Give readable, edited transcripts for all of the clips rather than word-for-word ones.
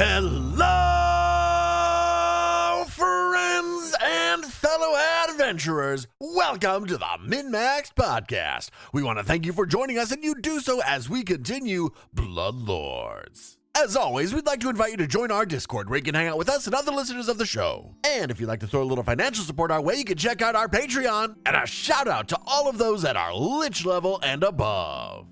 Hello, friends and fellow adventurers. Welcome to the Min-Maxed Podcast. We want to thank you for joining us, and you do so as we continue Bloodlords. As always, we'd like to invite you to join our Discord where you can hang out with us and other listeners of the show. And if you'd like to throw a little financial support our way, you can check out our Patreon. And a shout out to all of those at our Lich level and above.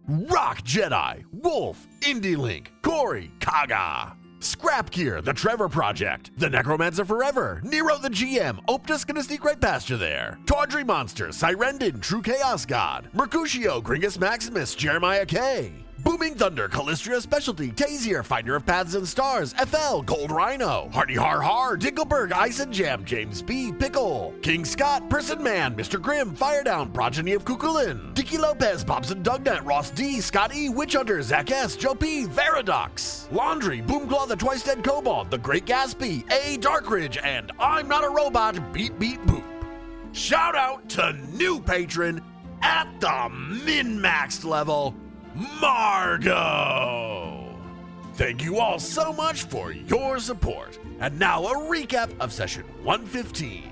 Rock Jedi, Wolf, Indie Link, Corey, Kaga, Scrap Gear, The Trevor Project, The Necromancer Forever, Nero the GM, Optus gonna sneak right past you there, Tawdry Monster, Sirendin, True Chaos God, Mercutio, Gringus Maximus, Jeremiah K, Booming Thunder, Calistria Specialty, Tazier, Finder of Paths and Stars, FL, Gold Rhino, Hardy Har Har, Dinkleberg, Ice and Jam, James B, Pickle, King Scott, Person Man, Mr. Grimm, Firedown, Progeny of Kukulin, Dicky Lopez, Bobson Dugnet, Ross D, Scott E, Witch Hunter, Zach S, Joe P, Veradux, Laundry, Boomclaw, The Twice Dead Kobold, The Great Gatsby, A, Darkridge, and I'm Not a Robot, Beep Beep Boop. Shout out to new patron at the min-maxed level, Margo! Thank you all so much for your support. And now a recap of session 115.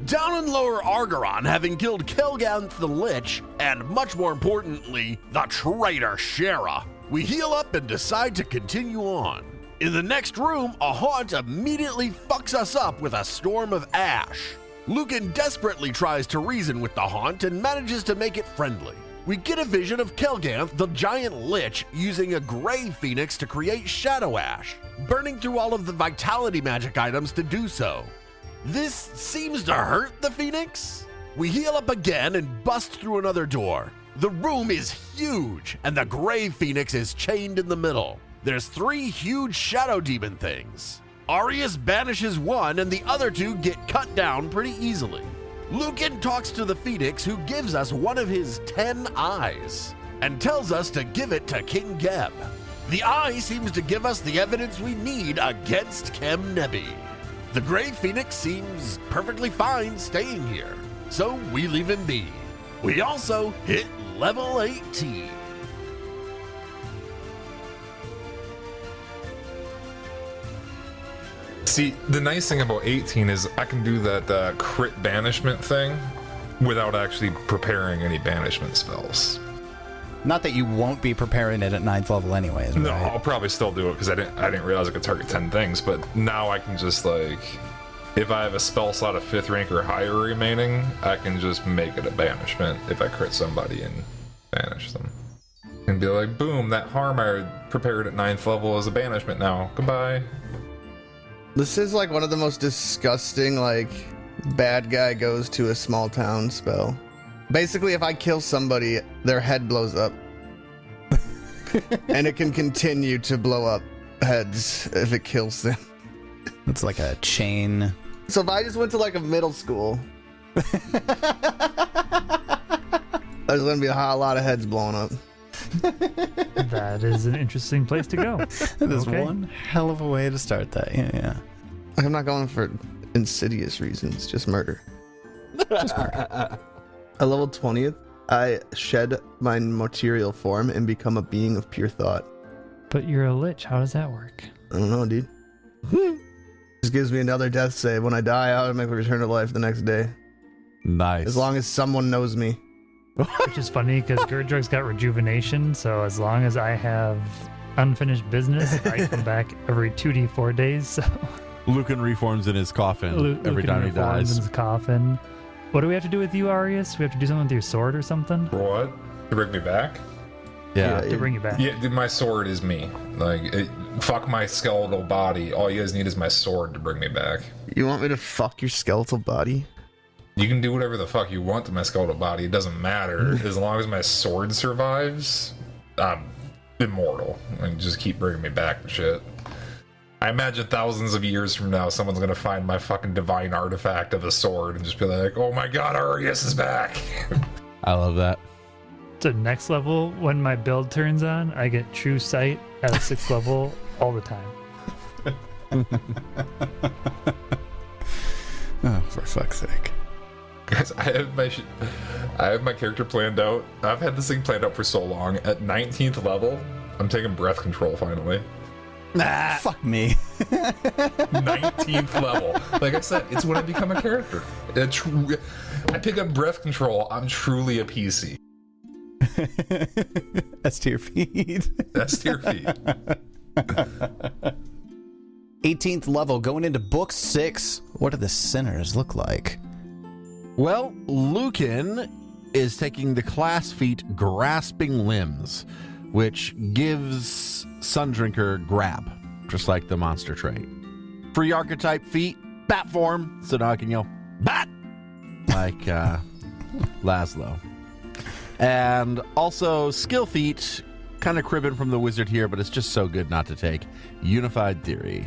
Down in Lower Argoron, having killed Kelganth the Lich, and much more importantly, the traitor Shara, we heal up and decide to continue on. In the next room, a haunt immediately fucks us up with a storm of ash. Lucan desperately tries to reason with the haunt and manages to make it friendly. We get a vision of Kelganth, the giant lich, using a gray phoenix to create shadow ash, burning through all of the vitality magic items to do so. This seems to hurt the phoenix. We heal up again and bust through another door. The room is huge, and the gray phoenix is chained in the middle. There's 3 huge shadow demon things. Arius banishes one, and the other 2 get cut down pretty easily. Lucan talks to the Phoenix, who gives us one of his 10 eyes and tells us to give it to King Geb. The eye seems to give us the evidence we need against Chem Nebi. The Gray Phoenix seems perfectly fine staying here, so we leave him be. We also hit level 18. See, the nice thing about 18 is I can do that crit banishment thing without actually preparing any banishment spells. Not that you won't be preparing it at 9th level anyways, right? No, I'll probably still do it because I didn't realize I could target 10 things, but now I can just, like, if I have a spell slot of 5th rank or higher remaining, I can just make it a banishment if I crit somebody and banish them. And be like, boom, that harm I prepared at 9th level is a banishment now. Goodbye. This is like one of the most disgusting, like, bad guy goes to a small town spell. Basically, if I kill somebody, their head blows up. And it can continue to blow up heads if it kills them. It's like a chain. So if I just went to like a middle school, there's gonna be a lot of heads blown up. That is an interesting place to go. That is one hell of a way to start that. Yeah. I'm not going for insidious reasons, just murder. Just murder. At level 20th, I shed my material form and become a being of pure thought. But you're a lich. How does that work? I don't know, dude. Just gives me another death save. When I die, I automatically return to life the next day. Nice. As long as someone knows me. Which is funny because Gurdrug's got rejuvenation, so as long as I have unfinished business, I come back every 2d4 days. So Lucan reforms in his coffin every time he dies. In his coffin. What do we have to do with you, Arius? We have to do something with your sword or something? What? To bring me back? Yeah. To bring you back. Yeah, dude, my sword is me. Like, fuck my skeletal body. All you guys need is my sword to bring me back. You want me to fuck your skeletal body? You can do whatever the fuck you want to my skeletal body. It doesn't matter. As long as my sword survives, I'm immortal. And just keep bringing me back and shit. I imagine thousands of years from now, someone's gonna find my fucking divine artifact of a sword and just be like, oh my god, Arius is back. I love that. So next level, when my build turns on, I get true sight at a 6th level all the time. Oh, for fuck's sake. Guys, I have my character planned out. I've had this thing planned out for so long. At 19th level, I'm taking breath control finally. Fuck me. 19th level. Like I said, it's when I become a character. I pick up breath control. I'm truly a PC. That's to your feet. That's to your feet. 18th level, going into book 6. What do the sinners look like? Well, Lucan is taking the class feat Grasping Limbs, which gives Sundrinker grab, just like the monster trait. Free archetype feat, bat form, so now I can yell, bat! Like Laszlo. And also skill feat, kind of cribbing from the wizard here, but it's just so good not to take. Unified Theory.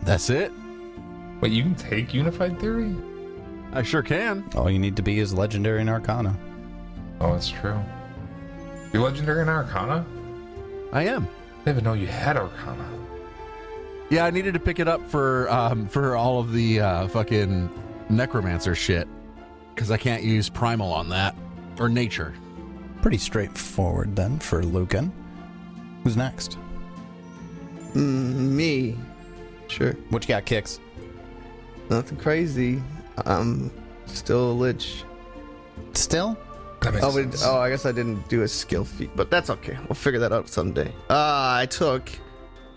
That's it. Wait, you can take Unified Theory? I sure can. All you need to be is legendary in Arcana. Oh, that's true. You're legendary in Arcana? I am. I didn't even know you had Arcana. Yeah, I needed to pick it up for all of the fucking necromancer shit, because I can't use primal on that or nature. Pretty straightforward then for Lucan. Who's next? Me. Sure. What you got, Kicks? Nothing crazy. I'm still a lich. Still? That makes sense. I guess I didn't do a skill feat, but that's okay. We'll figure that out someday. I took,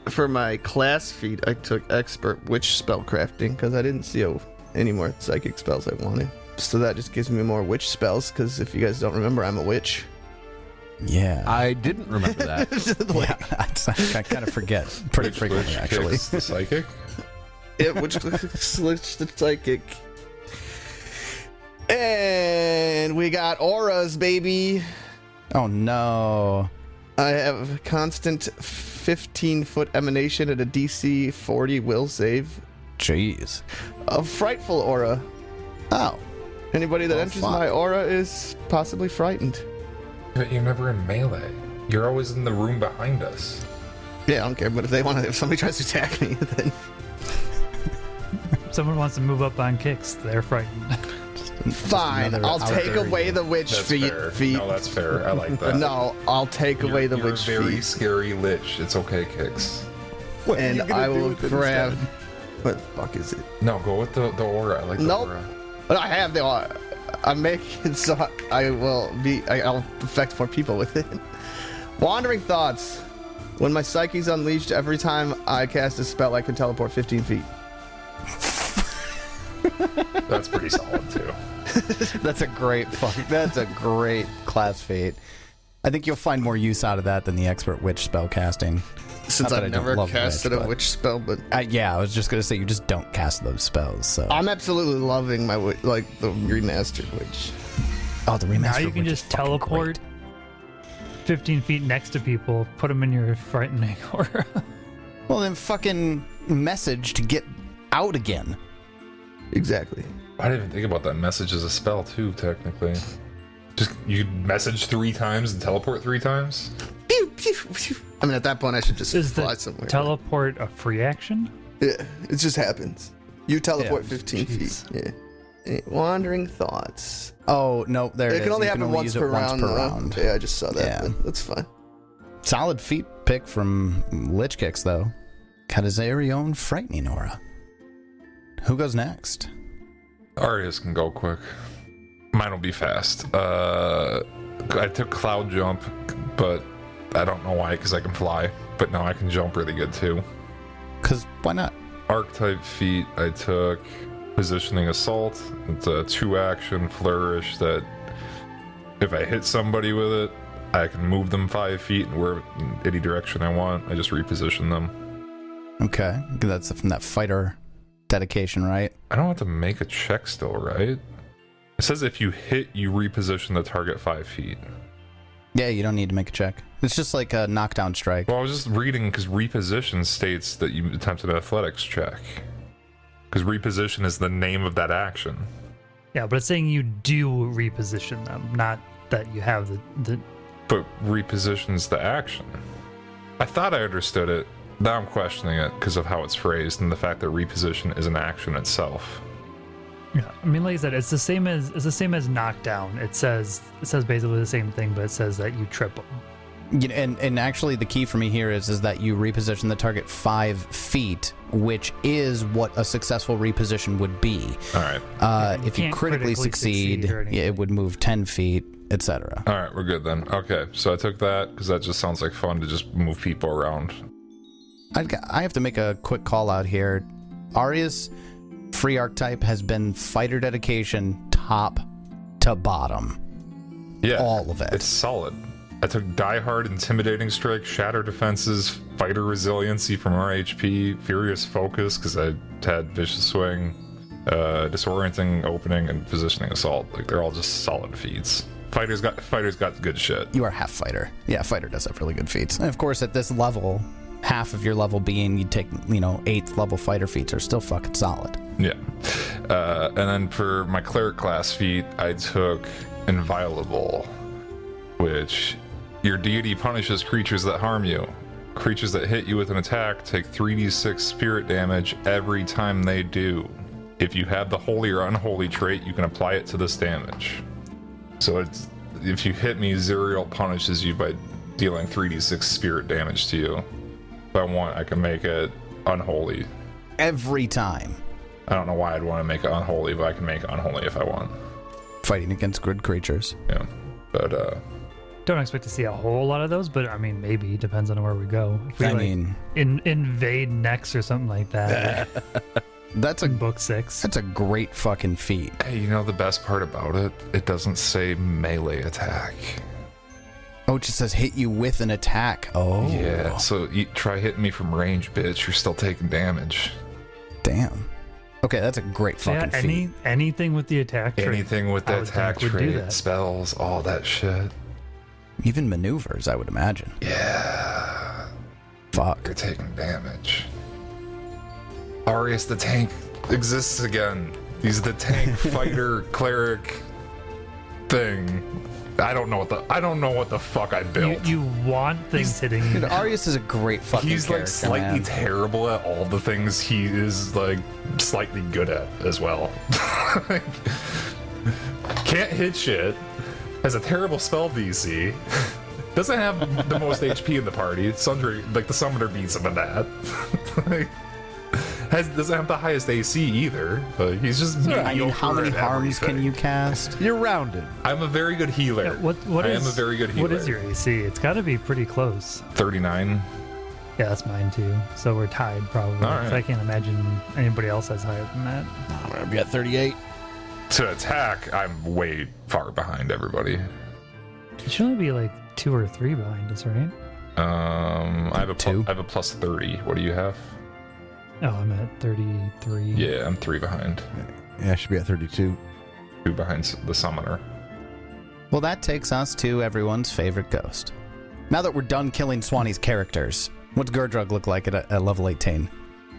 for my class feat, I took expert witch spellcrafting because I didn't see any more psychic spells I wanted. So that just gives me more witch spells because if you guys don't remember, I'm a witch. Yeah. I didn't remember that. I kind of forget pretty frequently, actually. Kicks the psychic? Yeah, witch the psychic. And we got auras, baby. Oh, no. I have a constant 15-foot emanation at a DC 40 will save. Jeez. A frightful aura. Oh. Anybody that enters fuck. my aura is possibly frightened. But you're never in melee. You're always in the room behind us. Yeah, I don't care, but if somebody tries to attack me, then... Someone wants to move up on Kicks. They're frightened. Fine, another I'll take outer- away the witch That's feat. fair. No, that's fair. I like that. No, I'll take away the You're witch a very feat. scary lich. It's okay, Kicks. And I will grab... What the fuck is it? No, go with the aura. I like the Nope. aura. But I have the aura. I'm making it so I'll affect more people with it. Wandering Thoughts. When my psyche's unleashed, every time I cast a spell, I can teleport 15 feet. That's pretty solid, too. That's a great class feat. I think you'll find more use out of that than the expert witch spell casting. Since Not that I've I don't never love casted witch, a but- witch spell, but Yeah, I was just gonna say you just don't cast those spells. So I'm absolutely loving my the remastered witch. oh, the remaster. Now you can witch is just fucking teleport great. 15 feet next to people, put them in your frightening aura. Well, then fucking message to get out again. Exactly. I didn't even think about that message as a spell, too, technically. Just, you message 3 times and teleport 3 times? Pew, pew, pew. I mean, at that point, I should just Is fly the somewhere. teleport a free action? Yeah, it just happens. You teleport Yeah, 15 jeez. feet. Yeah. Wandering Thoughts. Oh no, there it It can is. only You happen once use it per round. though. round. Yeah, I just saw that. Yeah. But that's fine. Solid feat pick from Lich Kicks though. Got his very own frightening aura. Who goes next? Arius can go quick. Mine will be fast. I took Cloud Jump, but I don't know why, because I can fly. But now I can jump really good, too. Cause why not? Archetype feat, I took Positioning Assault. It's a 2-action flourish that if I hit somebody with it, I can move them 5 feet in any direction I want. I just reposition them. Okay, that's from that fighter dedication, right? I don't have to make a check still, right? It says if you hit, you reposition the target 5 feet. Yeah, you don't need to make a check. It's just like a knockdown strike. Well, I was just reading because reposition states that you attempt an athletics check. Because reposition is the name of that action. Yeah, but it's saying you do reposition them, not that you have the But reposition's the action. I thought I understood it. Now I'm questioning it because of how it's phrased and the fact that reposition is an action itself. Yeah, I mean, like I said, it's the same as knockdown. It says basically the same thing, but it says that you trip them. And actually, the key for me here is that you reposition the target 5 feet, which is what a successful reposition would be. All right. If you can't critically succeed, or anything. it would move 10 feet, etc. All right, we're good then. Okay, so I took that because that just sounds like fun to just move people around. I have to make a quick call out here. Arya's free archetype has been fighter dedication top to bottom. Yeah, all of it. It's solid. I took diehard, intimidating strike, shatter defenses, fighter resiliency from RHP, furious focus because I had vicious swing, disorienting opening, and positioning assault. Like they're all just solid feats. Fighters got good shit. You are half fighter. Yeah, fighter does have really good feats. And of course, at this level, half of your level being you take 8th level fighter feats are still fucking solid. Yeah. And then for my cleric class feat, I took inviolable, which your deity punishes creatures that harm you. Creatures that hit you with an attack take 3d6 spirit damage every time they do. If you have the holy or unholy trait, you can apply it to this damage. So if you hit me, Zuriel punishes you by dealing 3d6 spirit damage to you. If I want, I can make it unholy. Every time. I don't know why I'd want to make it unholy, but I can make it unholy if I want. Fighting against good creatures. Yeah. But, Don't expect to see a whole lot of those, but I mean, maybe. Depends on where we go. If we invade next or something like that. That's a book 6. That's a great fucking feat. hey, you know the best part about it? It doesn't say melee attack. Oh, it just says hit you with an attack. Oh. Yeah, so you try hitting me from range, bitch. You're still taking damage. Damn. Okay, that's a great fucking feat. Anything with the attack trait. Anything with I the would attack think would do trait, that. spells, all that shit. Even maneuvers, I would imagine. Yeah. Fuck. You're taking damage. Arius the tank exists again. He's the tank fighter cleric thing. I don't know what the fuck I built. You want things hitting you. Dude, Arius is a great fucking He's like character, slightly man. terrible at all the things he is like slightly good at as well. Can't hit shit. Has a terrible spell DC. Doesn't have the most HP in the party. Sundry, like the summoner beats him at that. Doesn't have the highest AC either. But he's just mediocre. I mean, how many at harms can everything. you cast? You're rounded. I'm a very good healer. Yeah, what I is- am a very good healer. What is your AC? It's got to be pretty close. 39? Yeah, that's mine too. So we're tied probably. All right. So I can't imagine anybody else has higher than that. I'm gonna be at 38. To attack, I'm way far behind everybody. It should only be like 2 or 3 behind us, right? I have a Two. I have a plus 30. What do you have? Oh, I'm at 33. Yeah, I'm 3 behind. Yeah, I should be at 32. 2 behind the summoner. Well, that takes us to everyone's favorite ghost. Now that we're done killing Swanee's characters, what's Gurdrug look like at level 18?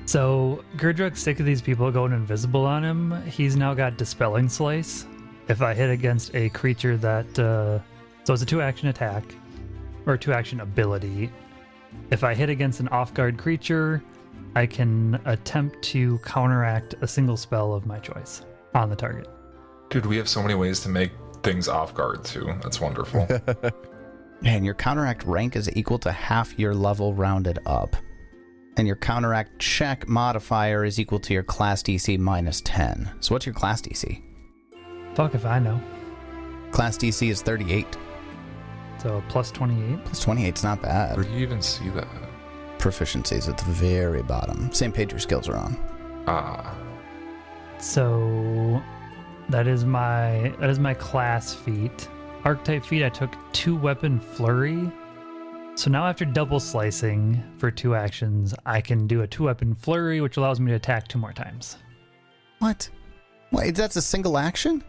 So Gurdrug's sick of these people going invisible on him. He's now got Dispelling Slice. If I hit against a creature that... so it's a 2-action attack, or a 2-action ability. If I hit against an off-guard creature, I can attempt to counteract a single spell of my choice on the target. Dude, we have so many ways to make things off guard too. That's wonderful. And your counteract rank is equal to half your level rounded up. And your counteract check modifier is equal to your class DC minus 10. So what's your class DC? Fuck if I know. Class DC is 38. So plus 28. Plus 28's not bad. Where do you even see that? Proficiencies at the very bottom. Same page your skills are on. Ah. So that is my class feat. Archetype feat, I took 2 weapon flurry. So now after double slicing for 2 actions, I can do a 2 weapon flurry, which allows me to attack 2 more times. What? Wait, that's a single action?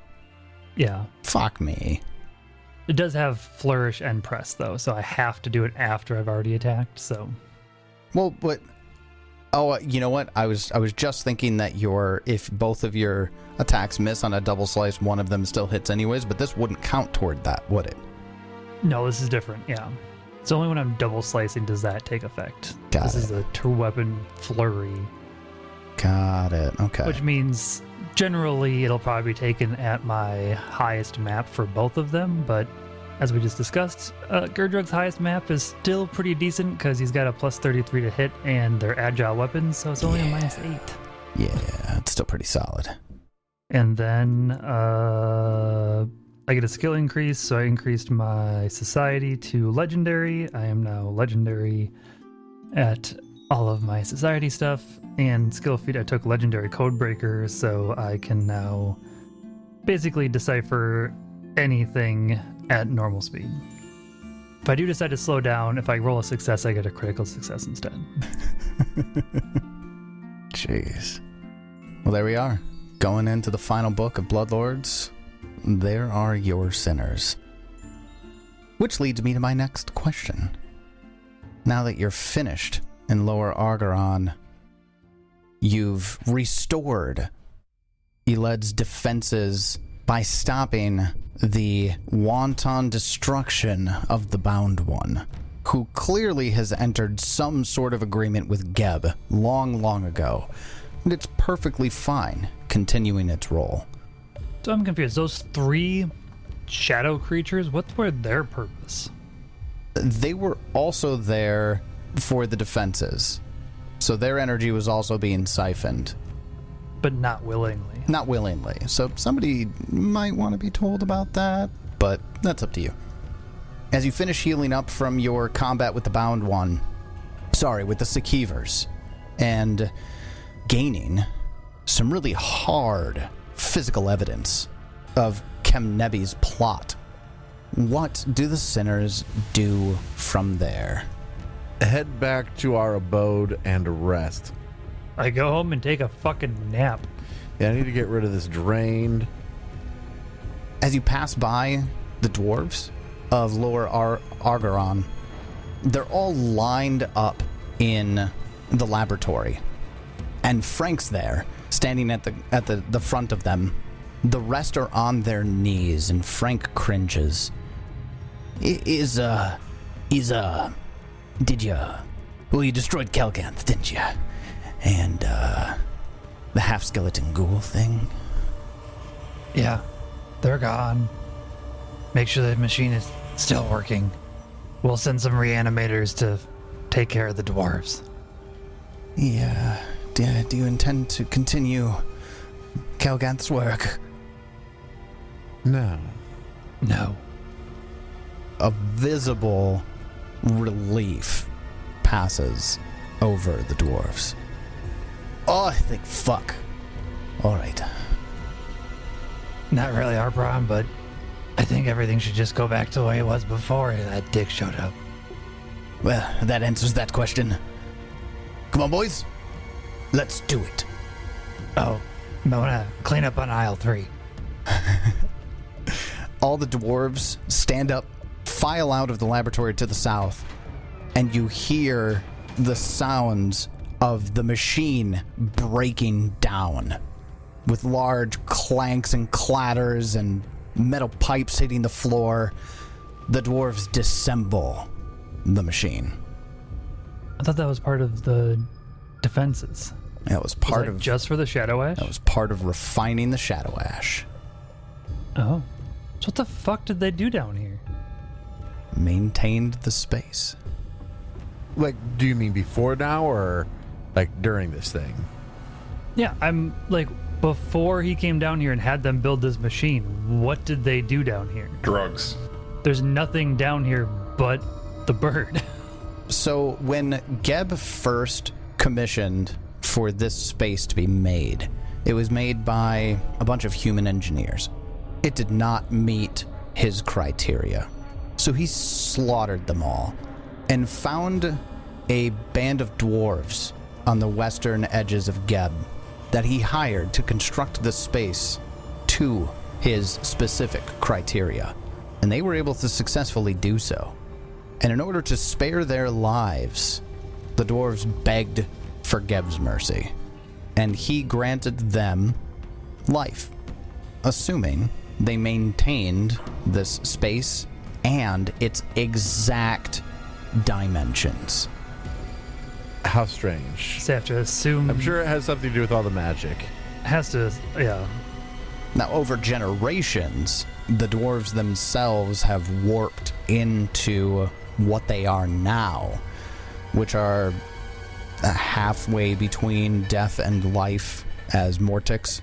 Yeah. Fuck me. It does have flourish and press though, so I have to do it after I've already attacked, so Well, but you know what? I was just thinking that if both of your attacks miss on a double slice, one of them still hits anyways, but this wouldn't count toward that, would it? no, this is different, yeah. It's only when I'm double slicing does that take effect. Got This it. is a 2 weapon flurry. Got it. Okay. Which means generally it'll probably be taken at my highest map for both of them, but as we just discussed, Gurdrug's highest map is still pretty decent because he's got a plus 33 to hit and they're agile weapons, so it's only a minus 8. Yeah, it's still pretty solid. And then I get a skill increase, so I increased my society to legendary. I am now legendary at all of my society stuff. And skill feat, I took legendary codebreaker, so I can now basically decipher anything at normal speed. If I do decide to slow down, if I roll a success, I get a critical success instead. Jeez. Well, there we are. Going into the final book of Bloodlords. There are your sinners. Which leads me to my next question. Now that you're finished in Lower Argoron, you've restored Yled's defenses by stopping the wanton destruction of the Bound One, who clearly has entered some sort of agreement with Geb long, long ago. And it's perfectly fine continuing its role. So I'm confused. Those 3 shadow creatures, what were their purpose? They were also there for the defenses. So their energy was also being siphoned. But not willingly. Not willingly. So somebody might want to be told about that, but that's up to you. As you finish healing up from your combat with the Bound One, with the Sakivers, and gaining some really hard physical evidence of Kemnebi's plot, what do the sinners do from there? Head back to our abode and rest. I go home and take a fucking nap. Yeah, I need to get rid of this drained. As you pass by the dwarves of Lower Argoron, they're all lined up in the laboratory. And Frank's there, standing at the front of them. The rest are on their knees, and Frank cringes. You destroyed Kelganth, didn't you? And, the half-skeleton ghoul thing? Yeah, they're gone. Make sure the machine is still working. We'll send some reanimators to take care of the dwarves. Yeah. Do you intend to continue Kelganth's work? No. No. A visible relief passes over the dwarves. Oh, I think, fuck. All right. Not really our problem, but I think everything should just go back to the way it was before that dick showed up. Well, that answers that question. Come on, boys. Let's do it. Oh, I'm gonna clean up on aisle 3. All the dwarves stand up, file out of the laboratory to the south, and you hear the sounds of the machine breaking down, with large clanks and clatters and metal pipes hitting the floor. The dwarves disassemble the machine. I thought that was part of the defenses. That was part that of just for the Shadow Ash? That was part of refining the Shadow Ash. Oh. So what the fuck did they do down here? Maintained the space. Like, do you mean before now or like during this thing? Yeah, I'm like, before he came down here and had them build this machine, what did they do down here? Drugs. There's nothing down here but the bird. So when Geb first commissioned for this space to be made, it was made by a bunch of human engineers. It did not meet his criteria. So he slaughtered them all and found a band of dwarves on the western edges of Geb that he hired to construct the space to his specific criteria. And they were able to successfully do so. And in order to spare their lives, the dwarves begged for Geb's mercy. And he granted them life, assuming they maintained this space and its exact dimensions. How strange. Just have to assume. I'm sure it has something to do with all the magic. Has to, yeah. Now, over generations, the dwarves themselves have warped into what they are now, which are halfway between death and life as Mortix.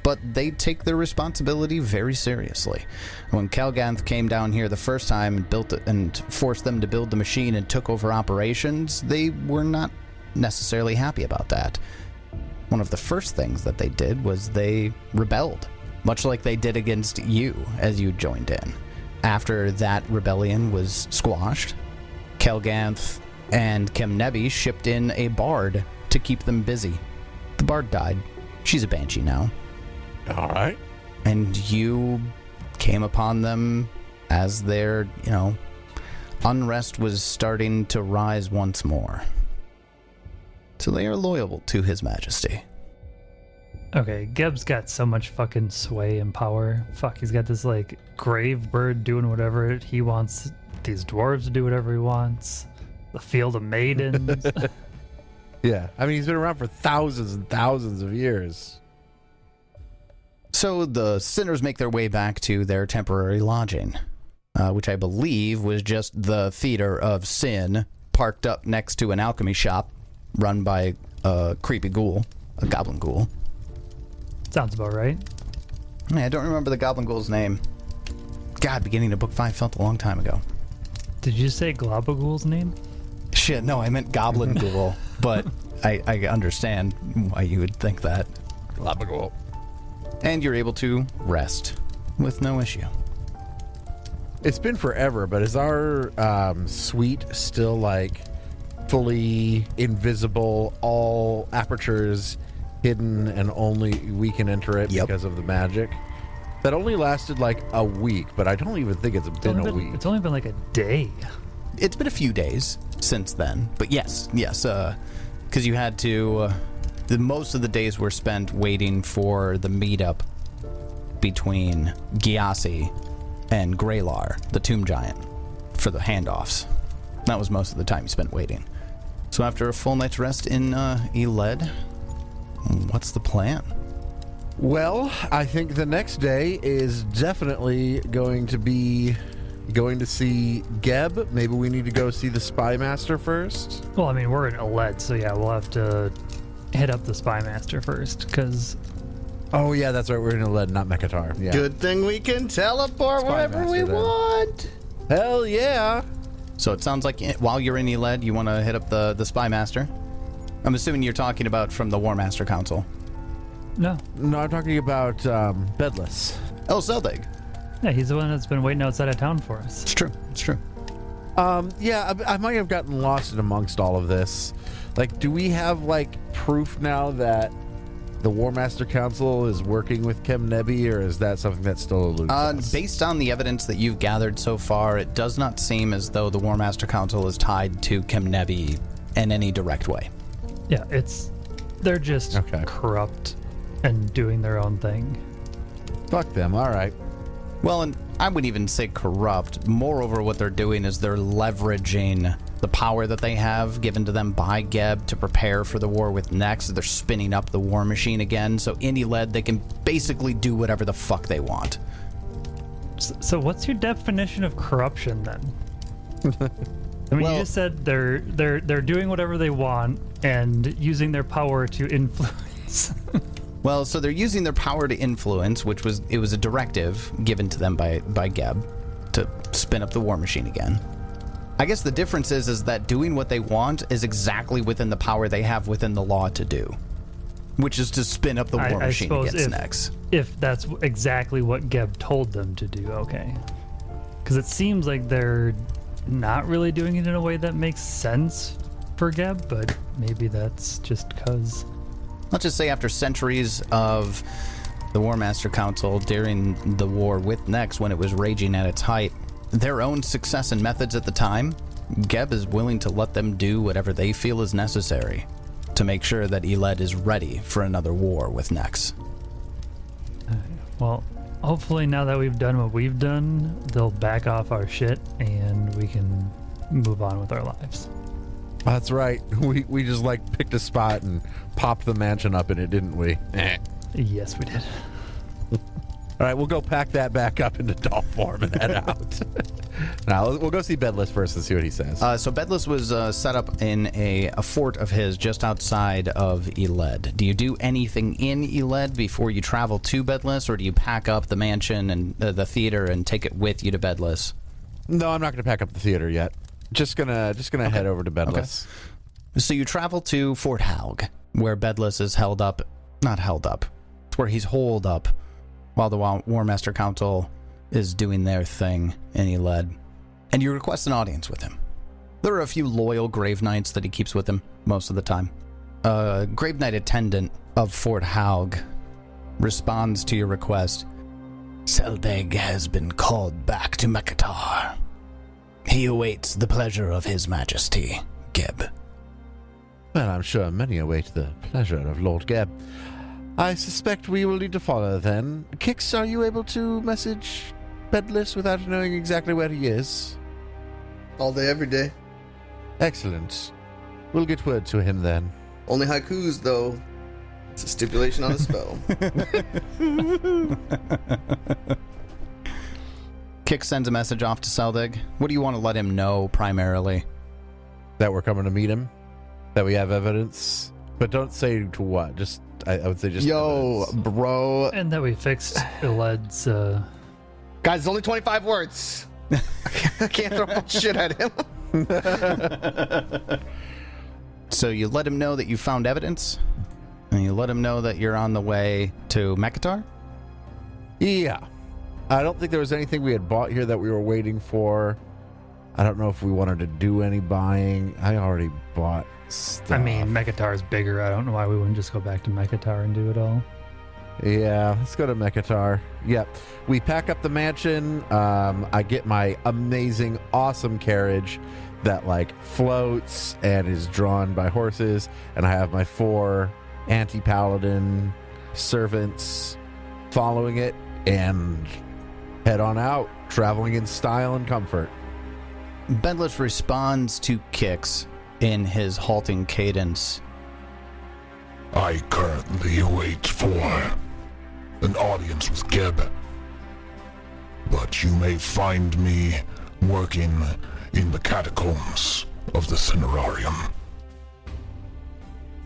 But they take their responsibility very seriously. When Kelganth came down here the first time and built it and forced them to build the machine and took over operations, they were not necessarily happy about that. One of the first things that they did was they rebelled, much like they did against you as you joined in. After that rebellion was squashed, Kelganth and Kemnebi shipped in a bard to keep them busy. The bard died. She's a banshee now. All right. And you came upon them as their, unrest was starting to rise once more. So they are loyal to His Majesty. Okay, Geb's got so much fucking sway and power. Fuck, he's got this, grave bird doing whatever he wants. These dwarves to do whatever he wants. The Field of Maidens. Yeah. I mean, he's been around for thousands and thousands of years. So the sinners make their way back to their temporary lodging, which I believe was just the Theater of Sin, parked up next to an alchemy shop run by a creepy ghoul, a goblin ghoul. Sounds about right. I don't remember the goblin ghoul's name. God, beginning of book 5 felt a long time ago. Did you say Globagul's name? Shit, no, I meant goblin ghoul, but I understand why you would think that. Globagul. And you're able to rest with no issue. It's been forever, but is our suite still fully invisible, all apertures hidden, and only we can enter it because of the magic? That only lasted a week, but I don't even think it's been a week. It's only been a day. It's been a few days since then, but yes, because you had to. Most of the days were spent waiting for the meetup between Gyasi and Greylar, the tomb giant, for the handoffs. That was most of the time you spent waiting. So after a full night's rest in Yled, what's the plan? Well, I think the next day is definitely going to be going to see Geb. Maybe we need to go see the Spy Master first. Well, I mean, we're in Yled, so yeah, we'll have to hit up the Spy Master first, because... Oh, yeah, that's right. We're in Yled, not Mechitar. Yeah. Good thing we can teleport Spy wherever Master we then. want. Hell yeah. So it sounds like while you're in Yled, you want to hit up the Spy Master? I'm assuming you're talking about from the War Master Council. No. No, I'm talking about Bedless. Oh, Zeldig. Yeah, he's the one that's been waiting outside of town for us. It's true. It's true. Yeah, I might have gotten lost in amongst all of this. Do we have, proof now that the War Master Council is working with Kemnebi, or is that something that still eludes us? Based on the evidence that you've gathered so far, it does not seem as though the War Master Council is tied to Kemnebi in any direct way. Yeah, they're just corrupt and doing their own thing. Fuck them, alright. Well, and I wouldn't even say corrupt. Moreover, what they're doing is they're leveraging the power that they have given to them by Geb to prepare for the war with Nex. They're spinning up the war machine again, so in Yled, they can basically do whatever the fuck they want. So what's your definition of corruption, then? I mean, you just said they're doing whatever they want and using their power to influence. Well, so they're using their power to influence, which was a directive given to them by Geb to spin up the war machine again. I guess the difference is that doing what they want is exactly within the power they have within the law to do, which is to spin up the war machine against Nex. If that's exactly what Geb told them to do, okay. Because it seems like they're not really doing it in a way that makes sense for Geb, but maybe that's just because... Let's just say after centuries of the War Master Council during the war with Nex, when it was raging at its height, their own success and methods at the time, Geb is willing to let them do whatever they feel is necessary to make sure that Yled is ready for another war with Nex. Well, hopefully now that we've done what we've done, they'll back off our shit and we can move on with our lives. That's right. We just picked a spot and popped the mansion up in it, didn't we? Yes, we did. All right, we'll go pack that back up into doll form and head out. Now, we'll go see Bedless first and see what he says. So Bedless was set up in a fort of his just outside of Yled. Do you do anything in Yled before you travel to Bedless, or do you pack up the mansion and the theater and take it with you to Bedless? No, I'm not going to pack up the theater yet. Just gonna head over to Bedless. Okay. So you travel to Fort Haug, where Bedless is not held up. It's where he's holed up while the War Master Council is doing their thing in Yled. And you request an audience with him. There are a few loyal Grave Knights that he keeps with him most of the time. A Grave Knight attendant of Fort Haug responds to your request. Seldeg has been called back to Mechitar. He awaits the pleasure of His Majesty, Geb. Well, I'm sure many await the pleasure of Lord Geb. I suspect we will need to follow then. Kix, are you able to message Bedless without knowing exactly where he is? All day, every day. Excellent. We'll get word to him then. Only haikus, though. It's a stipulation on the spell. Kix sends a message off to Seldeg. What do you want to let him know primarily? That we're coming to meet him? That we have evidence? But don't say to what. Just I would say just Yo, evidence. bro. And that we fixed Yled's. Guys, it's only 25 words. I can't throw bullshit at him. So you let him know that you found evidence, and you let him know that you're on the way to Mechitar? Yeah. I don't think there was anything we had bought here that we were waiting for. I don't know if we wanted to do any buying. I already bought stuff. I mean, Mechitar is bigger. I don't know why we wouldn't just go back to Mechitar and do it all. Yeah, let's go to Mechitar. Yep. We pack up the mansion. I get my amazing, awesome carriage that like floats and is drawn by horses, and I have my 4 anti-paladin servants following it and head on out, traveling in style and comfort. Bedless responds to Kix in his halting cadence. I currently await for an audience with Geb, but you may find me working in the catacombs of the Cinerarium.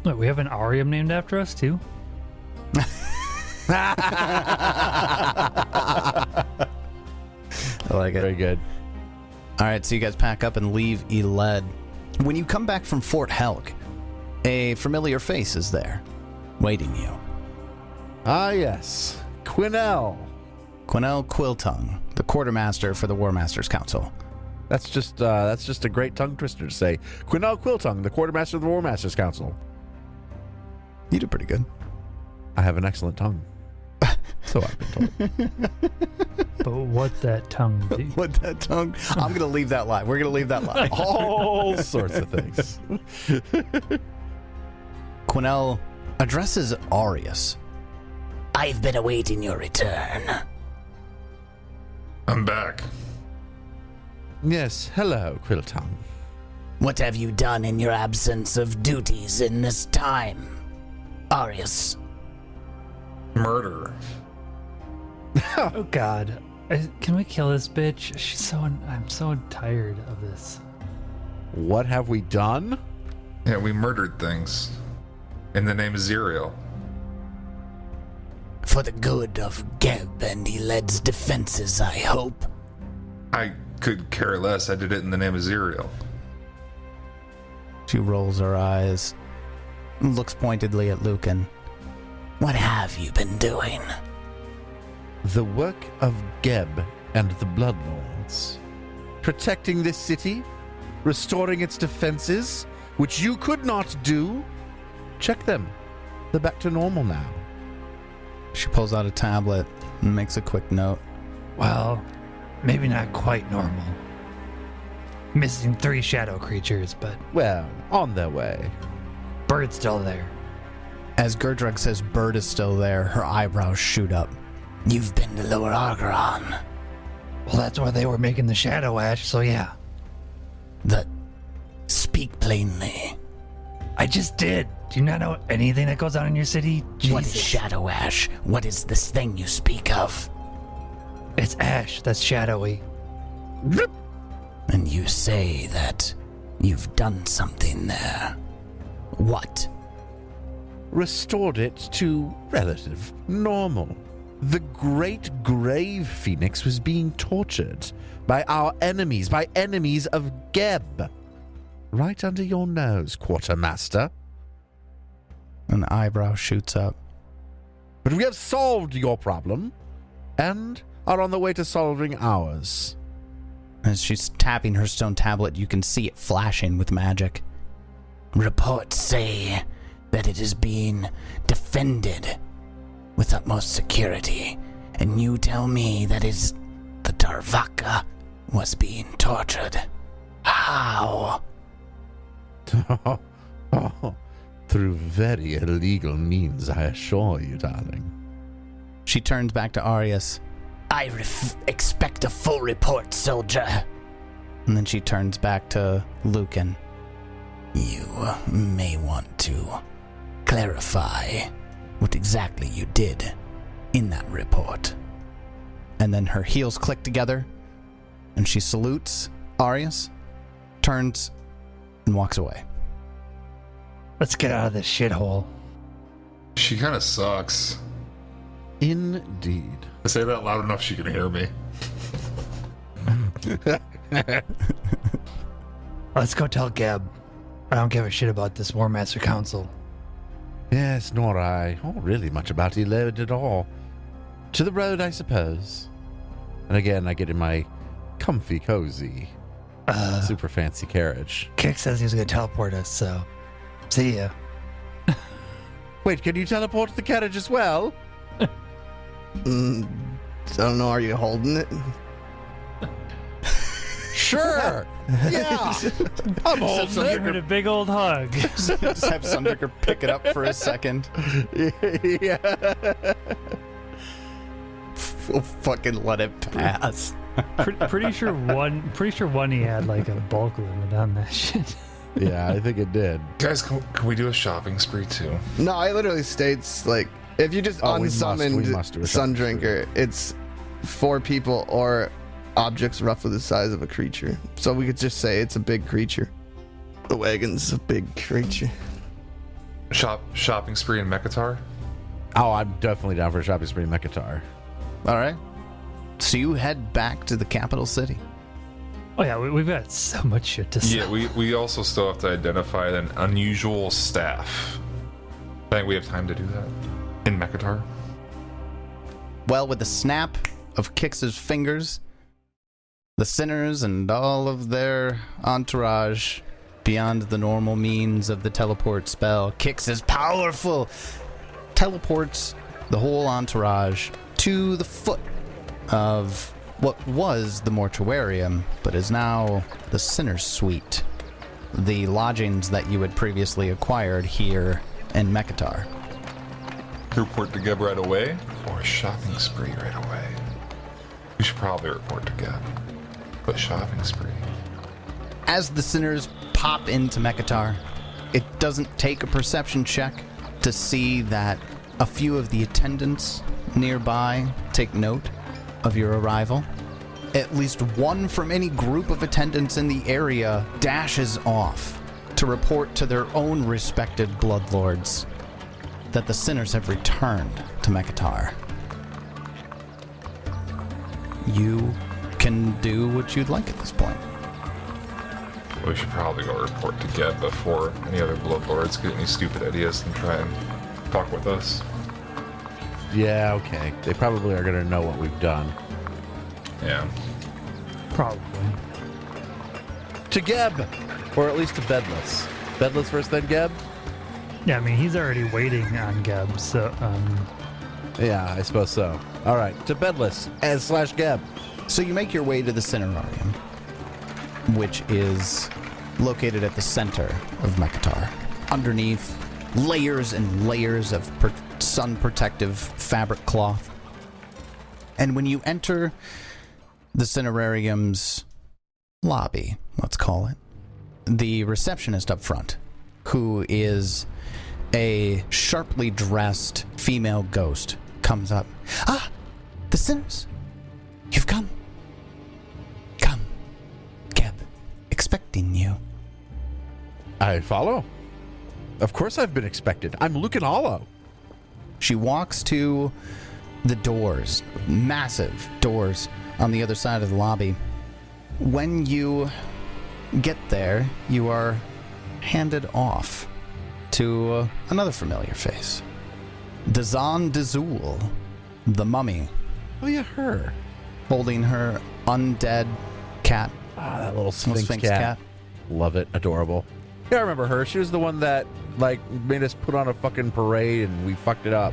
Wait, we have an Arium named after us, too? I like it. Very good. All right, so you guys pack up and leave Yled. When you come back from Fort Helg, a familiar face is there, waiting you. Ah, yes. Quinnell. Quinnell Quilltongue, the quartermaster for the War Masters Council. That's just a great tongue twister to say. Quinnell Quilltongue, the quartermaster of the War Masters Council. You did pretty good. I have an excellent tongue. So I've been told. But what that tongue do? What that tongue? I'm going to leave that lie. We're going to leave that lie. All sorts of things. Quinnell addresses Arius. I've been awaiting your return. I'm back. Yes, hello, Quilltongue. What have you done in your absence of duties in this time, Arius? Murder. Oh God! Can we kill this bitch? I'm so tired of this. What have we done? Yeah, we murdered things. In the name of Zerial. For the good of Geb and Yled's defenses, I hope. I could care less. I did it in the name of Zerial. She rolls her eyes, looks pointedly at Lucan. What have you been doing? The work of Geb and the Bloodlords. Protecting this city, restoring its defenses, which you could not do. Check them. They're back to normal now. She pulls out a tablet and makes a quick note. Well, maybe not quite normal. Missing 3 shadow creatures, but Well, on their way. Bird's still there. As Gurdrug says Bird is still there, her eyebrows shoot up. You've been to Lower Argoron. Well, that's why they were making the shadow ash, so yeah. Speak plainly. I just did. Do you not know anything that goes on in your city? What is Jesus. Shadow Ash? What is this thing you speak of? It's ash that's shadowy. And you say that you've done something there. What? Restored it to relative normal. The great grave phoenix was being tortured by our enemies, by enemies of Geb. Right under your nose, Quartermaster. An eyebrow shoots up. But we have solved your problem, and are on the way to solving ours. As she's tapping her stone tablet, you can see it flashing with magic. Reports say that it is being defended with utmost security, and you tell me that is the Darvaka was being tortured. How? Through very illegal means, I assure you, darling. She turns back to Arius. I expect a full report, soldier. And then she turns back to Lucan. You may want to clarify what exactly you did in that report. And then her heels click together, and she salutes Arius, turns, and walks away. Let's get out of this shithole. She kind of sucks. Indeed. I say that loud enough she can hear me. Let's go tell Geb. I don't give a shit about this War Master Council. Yes, nor I. Or really much about Yled at all. To the road, I suppose. And again, I get in my comfy, cozy, super fancy carriage. Kick says he was going to teleport us, so see ya. Wait, can you teleport the carriage as well? I don't know. Are you holding it? Sure. Yeah. I'm holding Give it a big old hug. Just have Sundecker pick it up for a second. Yeah. We'll fucking let it pass. Pretty sure one he had like a bulk limit on that shit. Yeah, I think it did. Guys, can we do a shopping spree too? No, it literally states like if you just Oh, we must unsummoned do a shopping Sundrinker, it's 4 people or objects roughly the size of a creature. So we could just say it's a big creature. The wagon's a big creature. Shopping spree in Mechitar? Oh, I'm definitely down for a shopping spree in Mechitar. All right. So you head back to the capital city. Oh yeah, we've got so much shit to sell. Yeah, we also still have to identify an unusual staff. I think we have time to do that in Mechitar. Well, with the snap of Kix's fingers, the sinners and all of their entourage, beyond the normal means of the teleport spell, Kix is powerful, teleports the whole entourage to the foot of what was the mortuarium, but is now the Sinner's Suite, the lodgings that you had previously acquired here in Mechitar. Report to Geb right away, or a shopping spree right away? We should probably report to Geb, but shopping spree. As the sinners pop into Mechitar, it doesn't take a perception check to see that a few of the attendants nearby take note of your arrival. At least one from any group of attendants in the area dashes off to report to their own respected bloodlords that the sinners have returned to Mechitar. You can do what you'd like at this point. We should probably go report to Geb before any other bloodlords get any stupid ideas and try and fuck with us. Yeah, okay. They probably are going to know what we've done. Yeah. Probably. To Geb! Or at least to Bedless. Bedless first, then Geb? Yeah, I mean he's already waiting on Geb, so Yeah, I suppose so. Alright, to Bedless / Geb. So you make your way to the Cinerarium, which is located at the center of Mechitar. Underneath, layers and layers of sun-protective fabric cloth. And when you enter the Cinerarium's lobby, let's call it, the receptionist up front, who is a sharply dressed female ghost, comes up. Ah, the sinners. expecting you. I follow. Of course I've been expected. I'm Lucan Hollow. She walks to the doors, massive doors on the other side of the lobby. When you get there, you are handed off to another familiar face. Dazan Dazul, the mummy, Oh yeah, her. holding her undead cat. Ah, that little Sphinx Sphinx, cat. Love it. Adorable. Yeah, I remember her. She was the one that, like, made us put on a fucking parade and we fucked it up.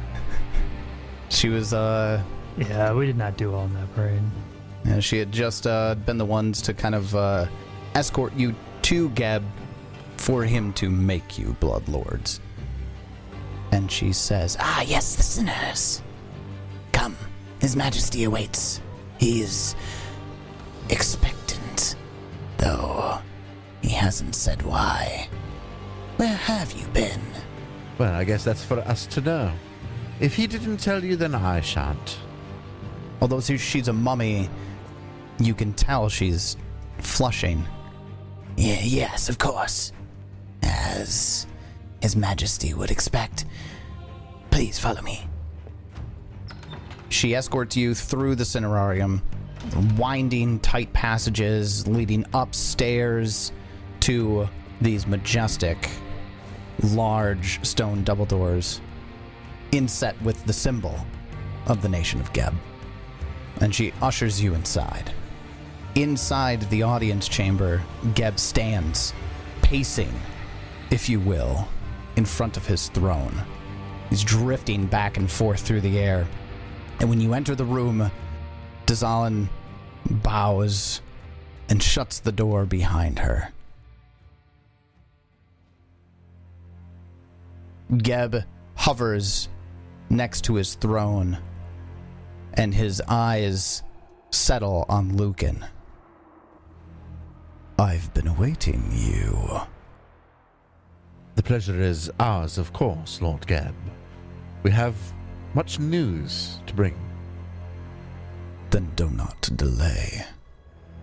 She was, Yeah, we did not do well in that parade. yeah, she had just been the ones to kind of escort you to Geb for him to make you bloodlords. And she says, Ah, yes, the sinners. Come, His Majesty awaits. He is expectant, though he hasn't said why. Where have you been? Well, I guess that's for us to know. If he didn't tell you, then I shan't. although she's a mummy, you can tell she's flushing. Yes, of course. As His Majesty would expect. Please follow me. She escorts you through the cinerarium, winding tight passages leading upstairs to these majestic, large stone double doors inset with the symbol of the nation of Geb. And she ushers you inside. Inside the audience chamber, Geb stands, pacing, if you will, in front of his throne. He's drifting back and forth through the air. And when you enter the room, Dazalin bows and shuts the door behind her. Geb hovers next to his throne, and his eyes settle on Lucan. I've been awaiting you. The pleasure is ours, of course, Lord Geb. We have much news to bring. Then do not delay.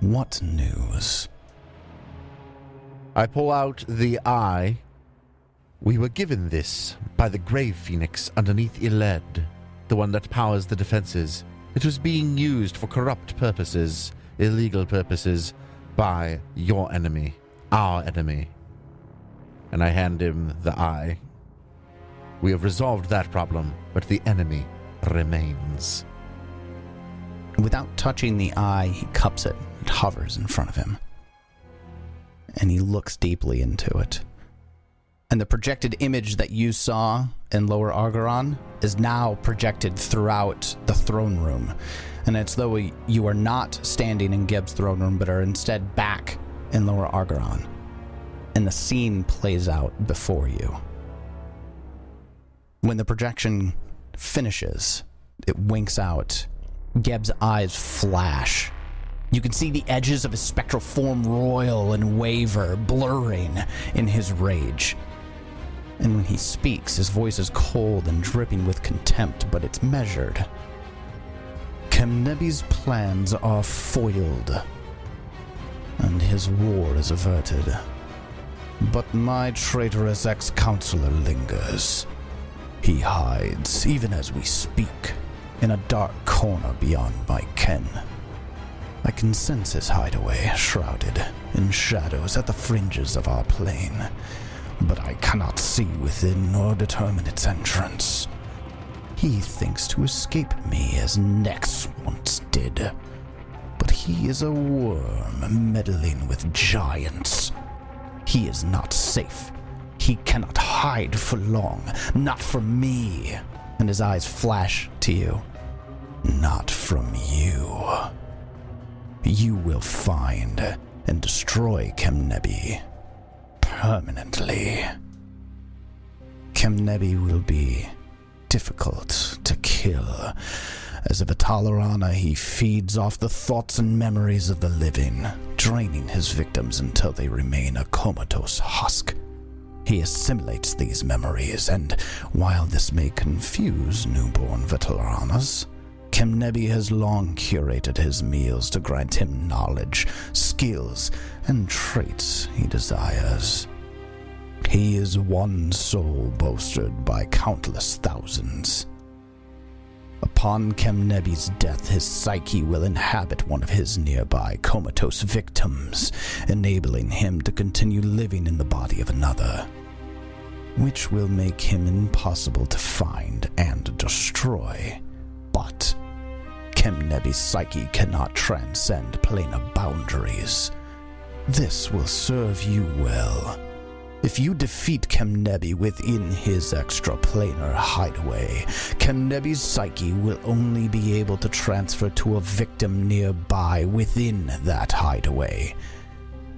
What news? I pull out the eye. We were given this by the Grave Phoenix underneath Yled, the one that powers the defenses. It was being used for corrupt purposes, illegal purposes, by your enemy, our enemy. And I hand him the eye. We have resolved that problem, but the enemy remains. Without touching the eye, he cups it and hovers in front of him. And he looks deeply into it. And the projected image that you saw in Lower Argoron is now projected throughout the throne room. And it's though you are not standing in Geb's throne room, but are instead back in Lower Argoron. And the scene plays out before you. When the projection finishes, it winks out. Geb's eyes flash. You can see the edges of his spectral form roil and waver, blurring in his rage. And when he speaks, his voice is cold and dripping with contempt, but it's measured. Kemnebi's plans are foiled, and his war is averted. But my traitorous ex-counselor lingers. He hides, even as we speak, in a dark corner beyond my ken. I can sense his hideaway, shrouded in shadows at the fringes of our plane, but I cannot see within nor determine its entrance. He thinks to escape me as Nex once did, but he is a worm meddling with giants. He is not safe. He cannot hide for long, not from me. And his eyes flash to you. Not from you. You will find and destroy Kemnebi permanently. Kemnebi will be difficult to kill. As a Vitalarana, he feeds off the thoughts and memories of the living, draining his victims until they remain a comatose husk. He assimilates these memories, and while this may confuse newborn Vitalaranas, Kemnebi has long curated his meals to grant him knowledge, skills, and traits he desires. He is one soul boasted by countless thousands. Upon Kemnebi's death, his psyche will inhabit one of his nearby comatose victims, enabling him to continue living in the body of another, which will make him impossible to find and destroy. But Kemnebi's psyche cannot transcend planar boundaries. This will serve you well. If you defeat Kemnebi within his extraplanar hideaway, Kemnebi's psyche will only be able to transfer to a victim nearby within that hideaway.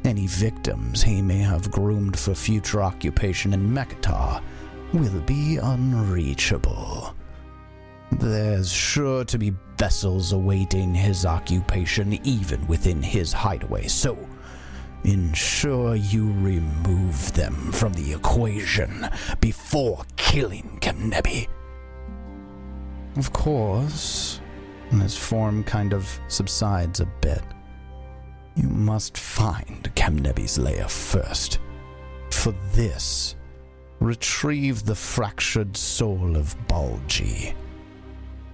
Any victims he may have groomed for future occupation in Mechitar will be unreachable. There's sure to be vessels awaiting his occupation even within his hideaway, so ensure you remove them from the equation before killing Kemnebi. Of course, his form kind of subsides a bit. You must find Kemnebi's lair first. For this, retrieve the fractured soul of Bulgy.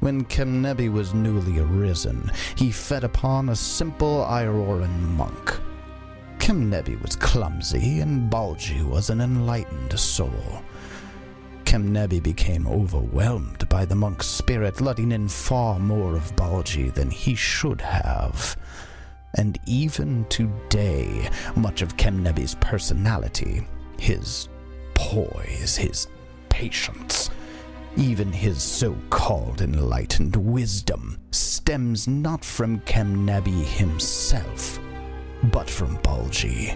When Kemnebi was newly arisen, he fed upon a simple Aroran monk. Kemnebi was clumsy, and Bulgy was an enlightened soul. Kemnebi became overwhelmed by the monk's spirit, letting in far more of Bulgy than he should have. And even today, much of Kemnebi's personality, his poise, his patience, even his so-called enlightened wisdom, stems not from Kemnebi himself, but from Bulgy.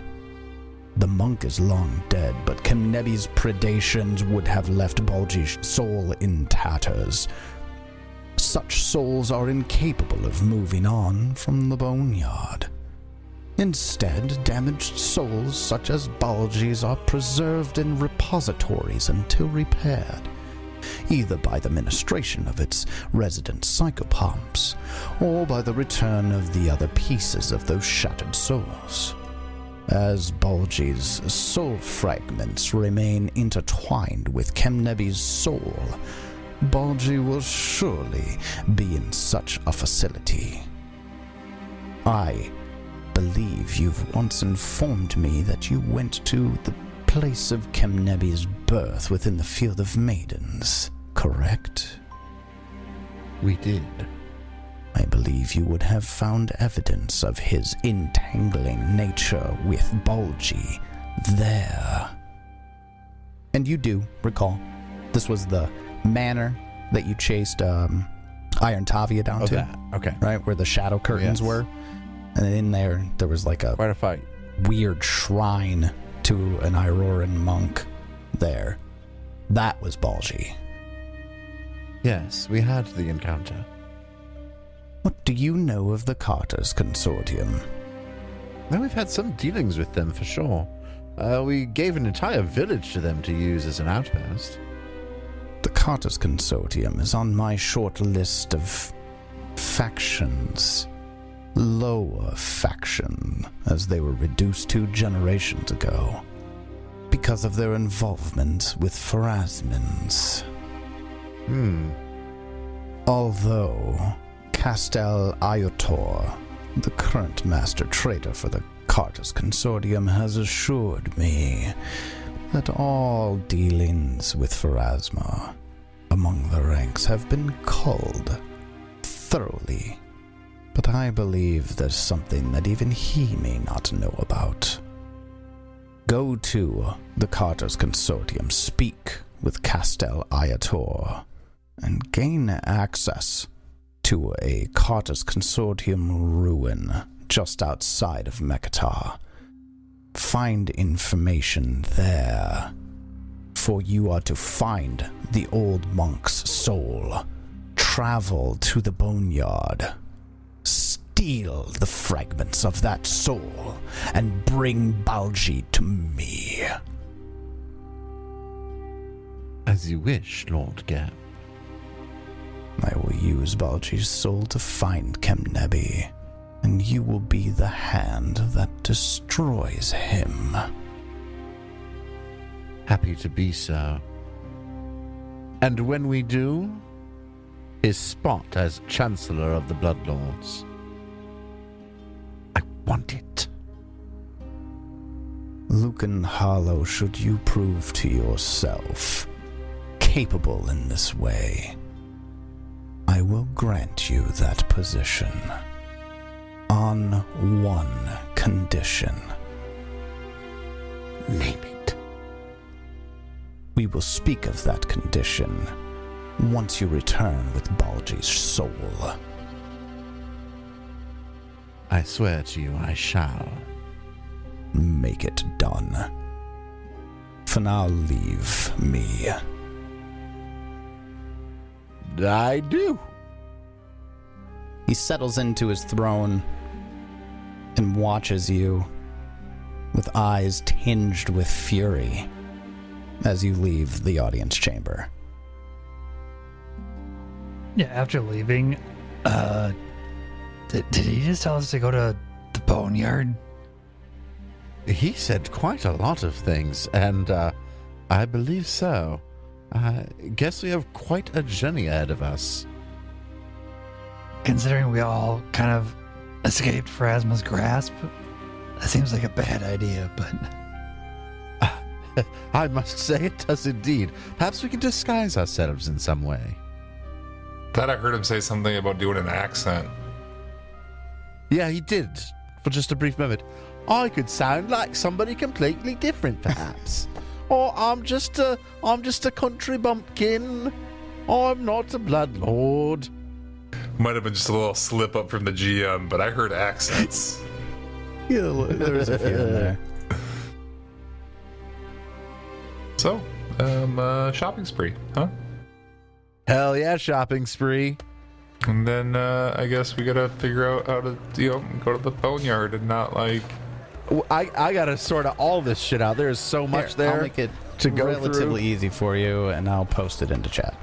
The monk is long dead, but Kemnebi's predations would have left Bulgy's soul in tatters. Such souls are incapable of moving on from the Boneyard. Instead, damaged souls such as Bulgy's are preserved in repositories until repaired, either by the ministration of its resident psychopomps, or by the return of the other pieces of those shattered souls. As Bulgy's soul fragments remain intertwined with Kemnebi's soul, Bulgy will surely be in such a facility. I believe you've once informed me that you went to the place of Kemnebi's birth within the Field of Maidens, correct? We did. I believe you would have found evidence of his entangling nature with Bulgy there. And you do recall, this was the manor that you chased Iron Tavia down to. That. Okay. Right, where the shadow curtains were. And in there was like Quite a fight. weird shrine to an Aroran monk there. That was Bulgy. Yes, we had the encounter. What do you know of the Carter's Consortium? Well, we've had some dealings with them for sure. We gave an entire village to them to use as an outpost. The Carter's Consortium is on my short list of factions. Lower faction, as they were reduced to generations ago, because of their involvement with Pharasmins. Although Castel Iotor, the current master trader for the Carter's Consortium, has assured me that all dealings with Pharasma among the ranks have been culled thoroughly. But I believe there's something that even he may not know about. Go to the Carter's Consortium, speak with Castel Iotor, and gain access to a Carter's Consortium ruin just outside of Mechitar. Find information there, for you are to find the old monk's soul, travel to the Boneyard, steal the fragments of that soul, and bring Bulgy to me. As you wish, Lord Gap. I will use Balji's soul to find Kemnebi, and you will be the hand that destroys him. Happy to be so. And when we do, his spot as Chancellor of the Bloodlords. I want it. Lucan Hollow, should you prove to yourself capable in this way, I will grant you that position on one condition. Name it. We will speak of that condition once you return with Balji's soul. I swear to you I shall. Make it done. For now, leave me. I do. He settles into his throne and watches you with eyes tinged with fury as you leave the audience chamber. Yeah, after leaving, did he just tell us to go to the Boneyard? He said quite a lot of things, and I believe so. I guess we have quite a journey ahead of us. Considering we all kind of escaped Pharasma's grasp, that seems like a bad idea, but... I must say it does indeed. Perhaps we can disguise ourselves in some way. Thought I heard him say something about doing an accent. Yeah, he did. For just a brief moment. I could sound like somebody completely different, perhaps. Or I'm just a country bumpkin. I'm not a bloodlord. Might have been just a little slip up from the GM, but I heard accents. Yeah, there's a few in there. So, shopping spree, huh? Hell yeah, shopping spree. And then I guess we gotta figure out how to, go to the Boneyard and not like. I gotta sort of all this shit out. There's so much there. I'll make it to go relatively easy for you, and I'll post it into chat.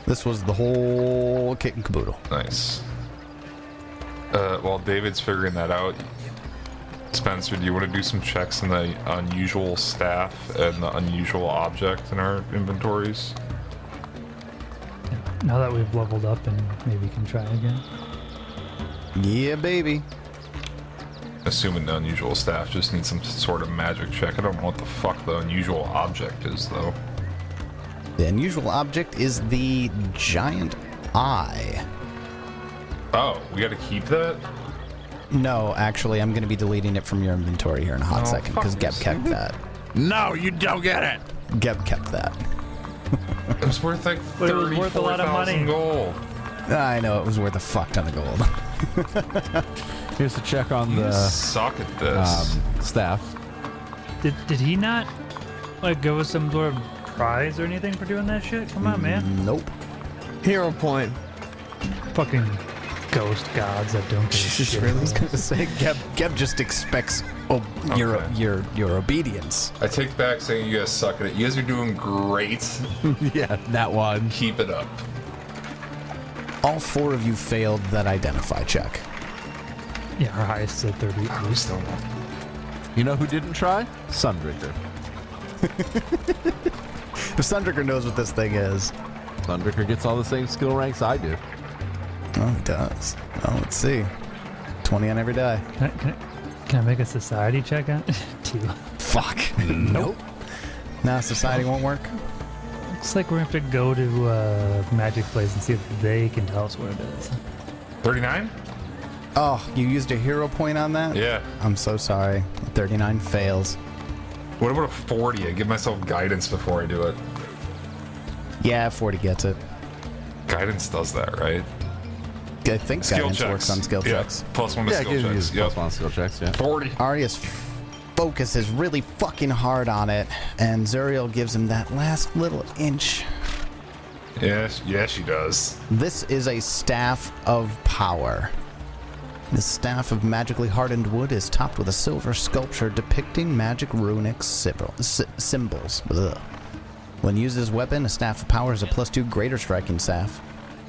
This was the whole kit and caboodle. Nice. While David's figuring that out, Spencer, do you want to do some checks on the unusual staff and the unusual object in our inventories? Now that we've leveled up and maybe can try again. Yeah, baby. Assuming the unusual staff just needs some sort of magic check. I don't know what the fuck the unusual object is, though. The unusual object is the giant eye. Oh, we gotta keep that? No, actually, I'm going to be deleting it from your inventory here in a hot Oh, second, because fuck Geb this. kept that. No, you don't get it. Geb kept that. It was worth like But it was worth a lot of money. 34,000 gold. I know, it was worth a fuck ton of gold. Here's the check on You the suck at this. staff. Did he not like give us some sort of prize or anything for doing that shit? Come on, man. Nope. Hero point. Fucking ghost gods that don't give a shit. I was going to say, Geb just expects your obedience. I take back saying you guys suck at it. You guys are doing great. Yeah, that one. Keep it up. All four of you failed that identify check. Yeah, our highest is at 30 at least. You know who didn't try? Sundrinker. If Sundrinker knows what this thing is. Sundrinker gets all the same skill ranks I do. Oh, he does. Oh, let's see. 20 on every die. Can I make a society check on it? 2. Fuck. Nope. Nah, society won't work. Looks like we're gonna have to go to Magic Place and see if they can tell us what it is. 39? Oh, you used a hero point on that? Yeah. I'm so sorry. 39 fails. What about a 40? I give myself guidance before I do it. Yeah, 40 gets it. Guidance does that, right? I think Skill guidance checks. works on skill Yeah. checks. Plus one to Yeah, skill give you checks. Yep. plus one skill checks, yeah. 40. Arya's focus is really fucking hard on it, and Zuriel gives him that last little inch. Yeah, she does. This is a staff of power. The staff of magically hardened wood is topped with a silver sculpture depicting magic runic symbols. Ugh. When used as a weapon, a staff of power is a +2 greater striking staff.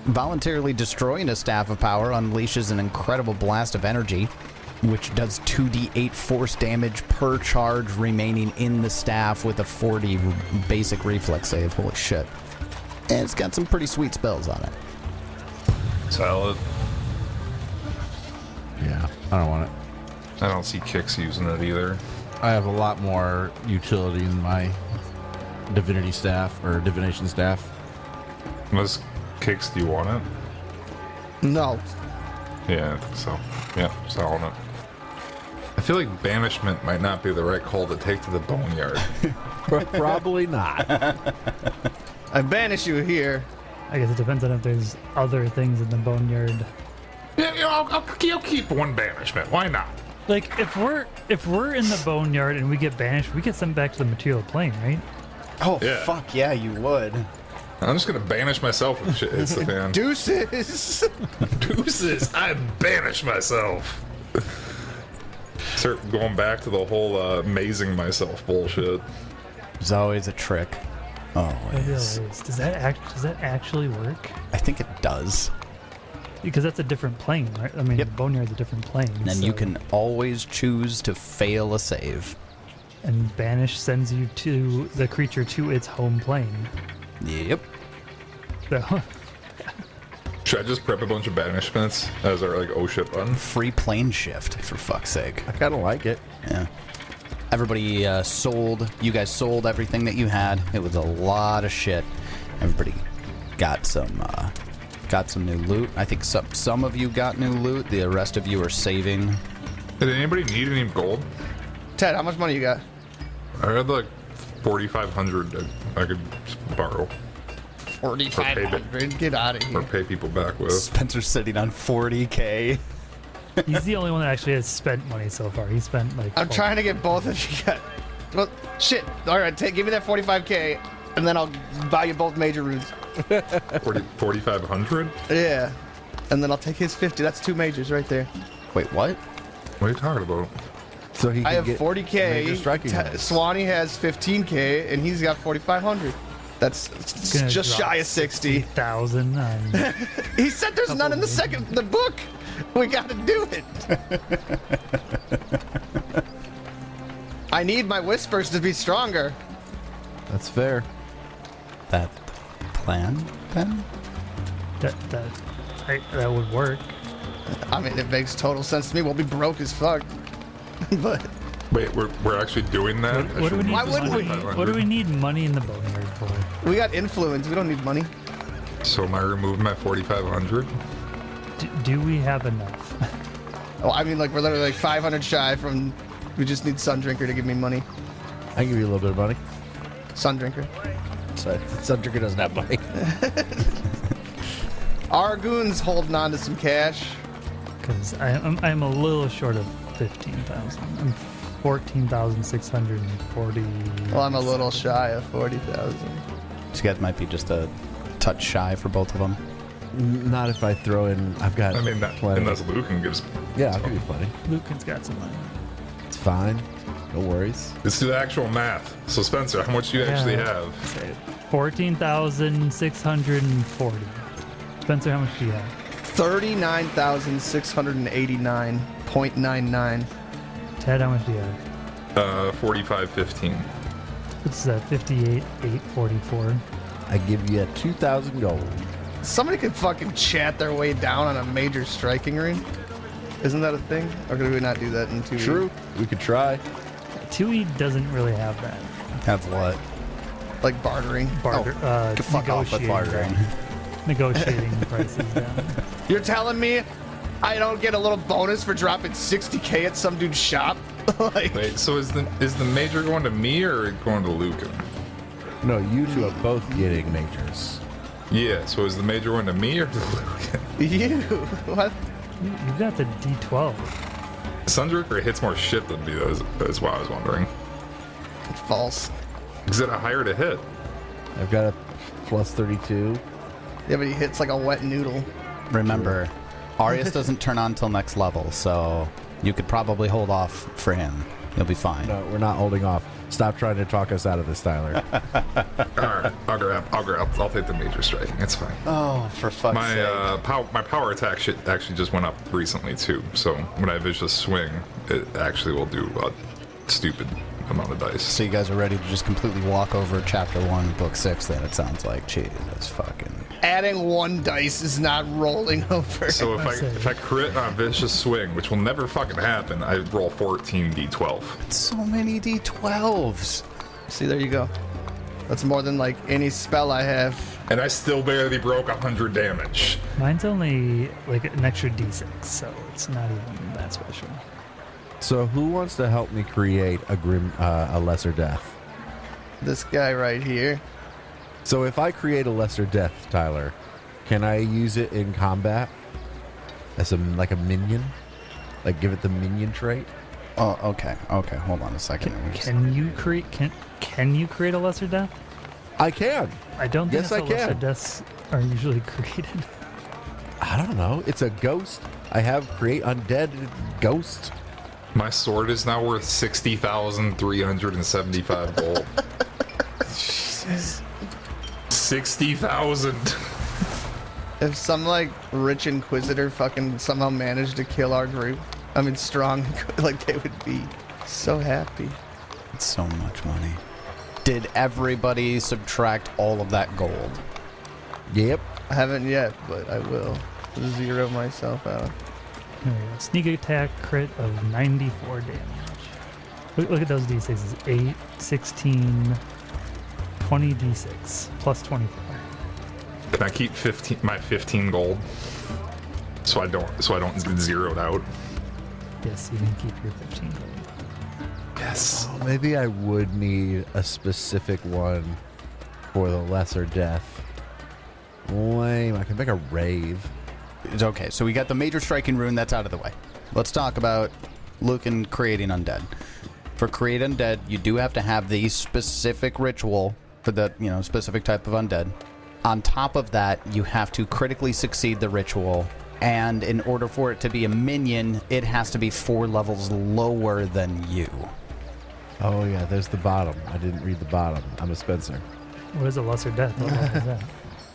Voluntarily destroying a staff of power unleashes an incredible blast of energy, which does 2d8 force damage per charge remaining in the staff with a 40 basic reflex save. Holy shit. And it's got some pretty sweet spells on it. Solid. Yeah, I don't want it. I don't see Kix using it either. I have a lot more utility in my divinity staff or divination staff. Unless Kix, do you want it? No. Yeah, so yeah, selling it. I feel like banishment might not be the right call to take to the Boneyard. Probably not. I banish you here. I guess it depends on if there's other things in the Boneyard. Yeah, I'll keep one banishment. Why not? Like if we're in the Boneyard and we get banished, we get sent back to the material plane, right? Oh, Yeah. fuck yeah, you would. I'm just gonna banish myself if shit hits the fan. Deuces. Deuces! I banish myself. Start going back to the whole amazing myself bullshit. There's always a trick. Always. Does that actually work? I think it does. Because that's a different plane, right? I mean, Yep. the Boneyard's a different plane. And you so- can always choose to fail a save. And banish sends you to the creature to its home plane. Yep. So Should I just prep a bunch of banishments as our like oh shit button? Free plane shift, for fuck's sake. I kind of like it. Yeah. Everybody sold. You guys sold everything that you had. It was a lot of shit. Everybody got some new loot. I think some of you got new loot. The rest of you are saving. Did anybody need any gold? Ted, how much money you got? I had like 4,500 that I could borrow 4,500. Get out of or here. pay people back with. Spencer's sitting on 40K. he's the only one that actually has spent money so far. He spent like. I'm trying to get both of you. Well, shit. All right, give me that 45K, and then I'll buy you both major runes. 4,500? Yeah. And then I'll take his 50. That's 2 majors right there. Wait, what? What are you talking about? So he can I have get 40K. major striking rolls. Swanee has 15K, and he's got 4,500. That's gonna just drop shy of 60. 1,000 on. He said there's none in the book. We got to do it. I need my whispers to be stronger. That's fair. That plan, then? that would work. I mean, it makes total sense to me. We'll be broke as fuck. But Wait, we're actually doing that? What do we need? Why wouldn't we? What do we need money in the Boneyard for? we got influence. We don't need money. So am I removing my 4,500? Do we have enough? Oh, I mean, like, we're literally like 500 shy from... We just need Sundrinker to give me money. I can give you a little bit of money. Sundrinker. So Sundrinker doesn't have money. Argoon's holding on to some cash. Because I'm a little short of 15,000. I'm 14,640. Well, I'm a little shy of 40,000. So you guys might be just a touch shy for both of them. Not if I throw in. I've got. I mean, that, plenty. unless Lucan gives. Yeah, I'll give you plenty. Lucan's got some money. It's fine. No worries. Let's do the actual math. So Spencer, how much do you actually have? 14,640. Spencer, how much do you have? 39,689.99. Ted, how much do you have? 4515. What's that? 58,844. I give you 2,000 gold. Somebody could fucking chat their way down on a major striking ring. Isn't that a thing? Or could we not do that in 2 True. We could try. 2E doesn't really have that. Have what? Like bartering. Barter, Fuck off with bartering. Negotiating prices down. You're telling me I don't get a little bonus for dropping 60K at some dude's shop? Like, Wait, so is the major going to me or going to Lucan? No, you two are both getting majors. Yeah, so is the major going to me or to Lucan? you. What? You got the D12. Sundrinker hits more shit than me, that's why I was wondering. False. Is it a higher to hit? I've got a plus 32. Yeah, but he hits like a wet noodle. Remember, Arius doesn't turn on till next level, so you could probably hold off for him. You'll be fine. No, we're not holding off. Stop trying to talk us out of this, Tyler. Alright, I'll take the major striking. It's fine. Oh, for fuck's sake. My power attack shit actually just went up recently too. So when I vicious swing, it actually will do a stupid amount of dice. So you guys are ready to just completely walk over chapter 1, book 6 then, it sounds like. Jesus fucking... Adding 1 dice is not rolling over. So if I crit on vicious swing, which will never fucking happen, I roll 14 d12. So many D12s. See, there you go. That's more than like any spell I have. And I still barely broke 100 damage. Mine's only like an extra d6, so it's not even that special. So who wants to help me create a lesser death? This guy right here. So if I create a lesser death, Tyler, can I use it in combat as like a minion? Like give it the minion trait? Oh, okay. Okay, hold on a second. Can you create a lesser death? I can. I don't think Yes, that's I how lesser can. deaths are usually created. I don't know. It's a ghost. I have create undead ghost. My sword is now worth 60,375 gold. Jesus. 60,000. If some like rich inquisitor fucking somehow managed to kill our group, I mean strong, like they would be so happy. It's so much money. Did everybody subtract all of that gold? Yep. I haven't yet, but I will. Zero myself out. There we go. Sneak attack crit of 94 damage. Look at those d6s. 8, 16, 20 d6 plus 24. Can I keep 15 gold? So I don't get zeroed out. Yes, you can keep your 15 gold. Yes. Oh, maybe I would need a specific one for the lesser death. Lame. I can make a rave. It's okay, so we got the major striking rune, that's out of the way. Let's talk about Lucan creating undead. For create undead, you do have to have the specific ritual for the specific type of undead. On top of that, you have to critically succeed the ritual, and in order for it to be a minion, it has to be 4 levels lower than you. Oh yeah, there's the bottom. I didn't read the bottom. I'm a Spencer. What is a lesser death? What level is that?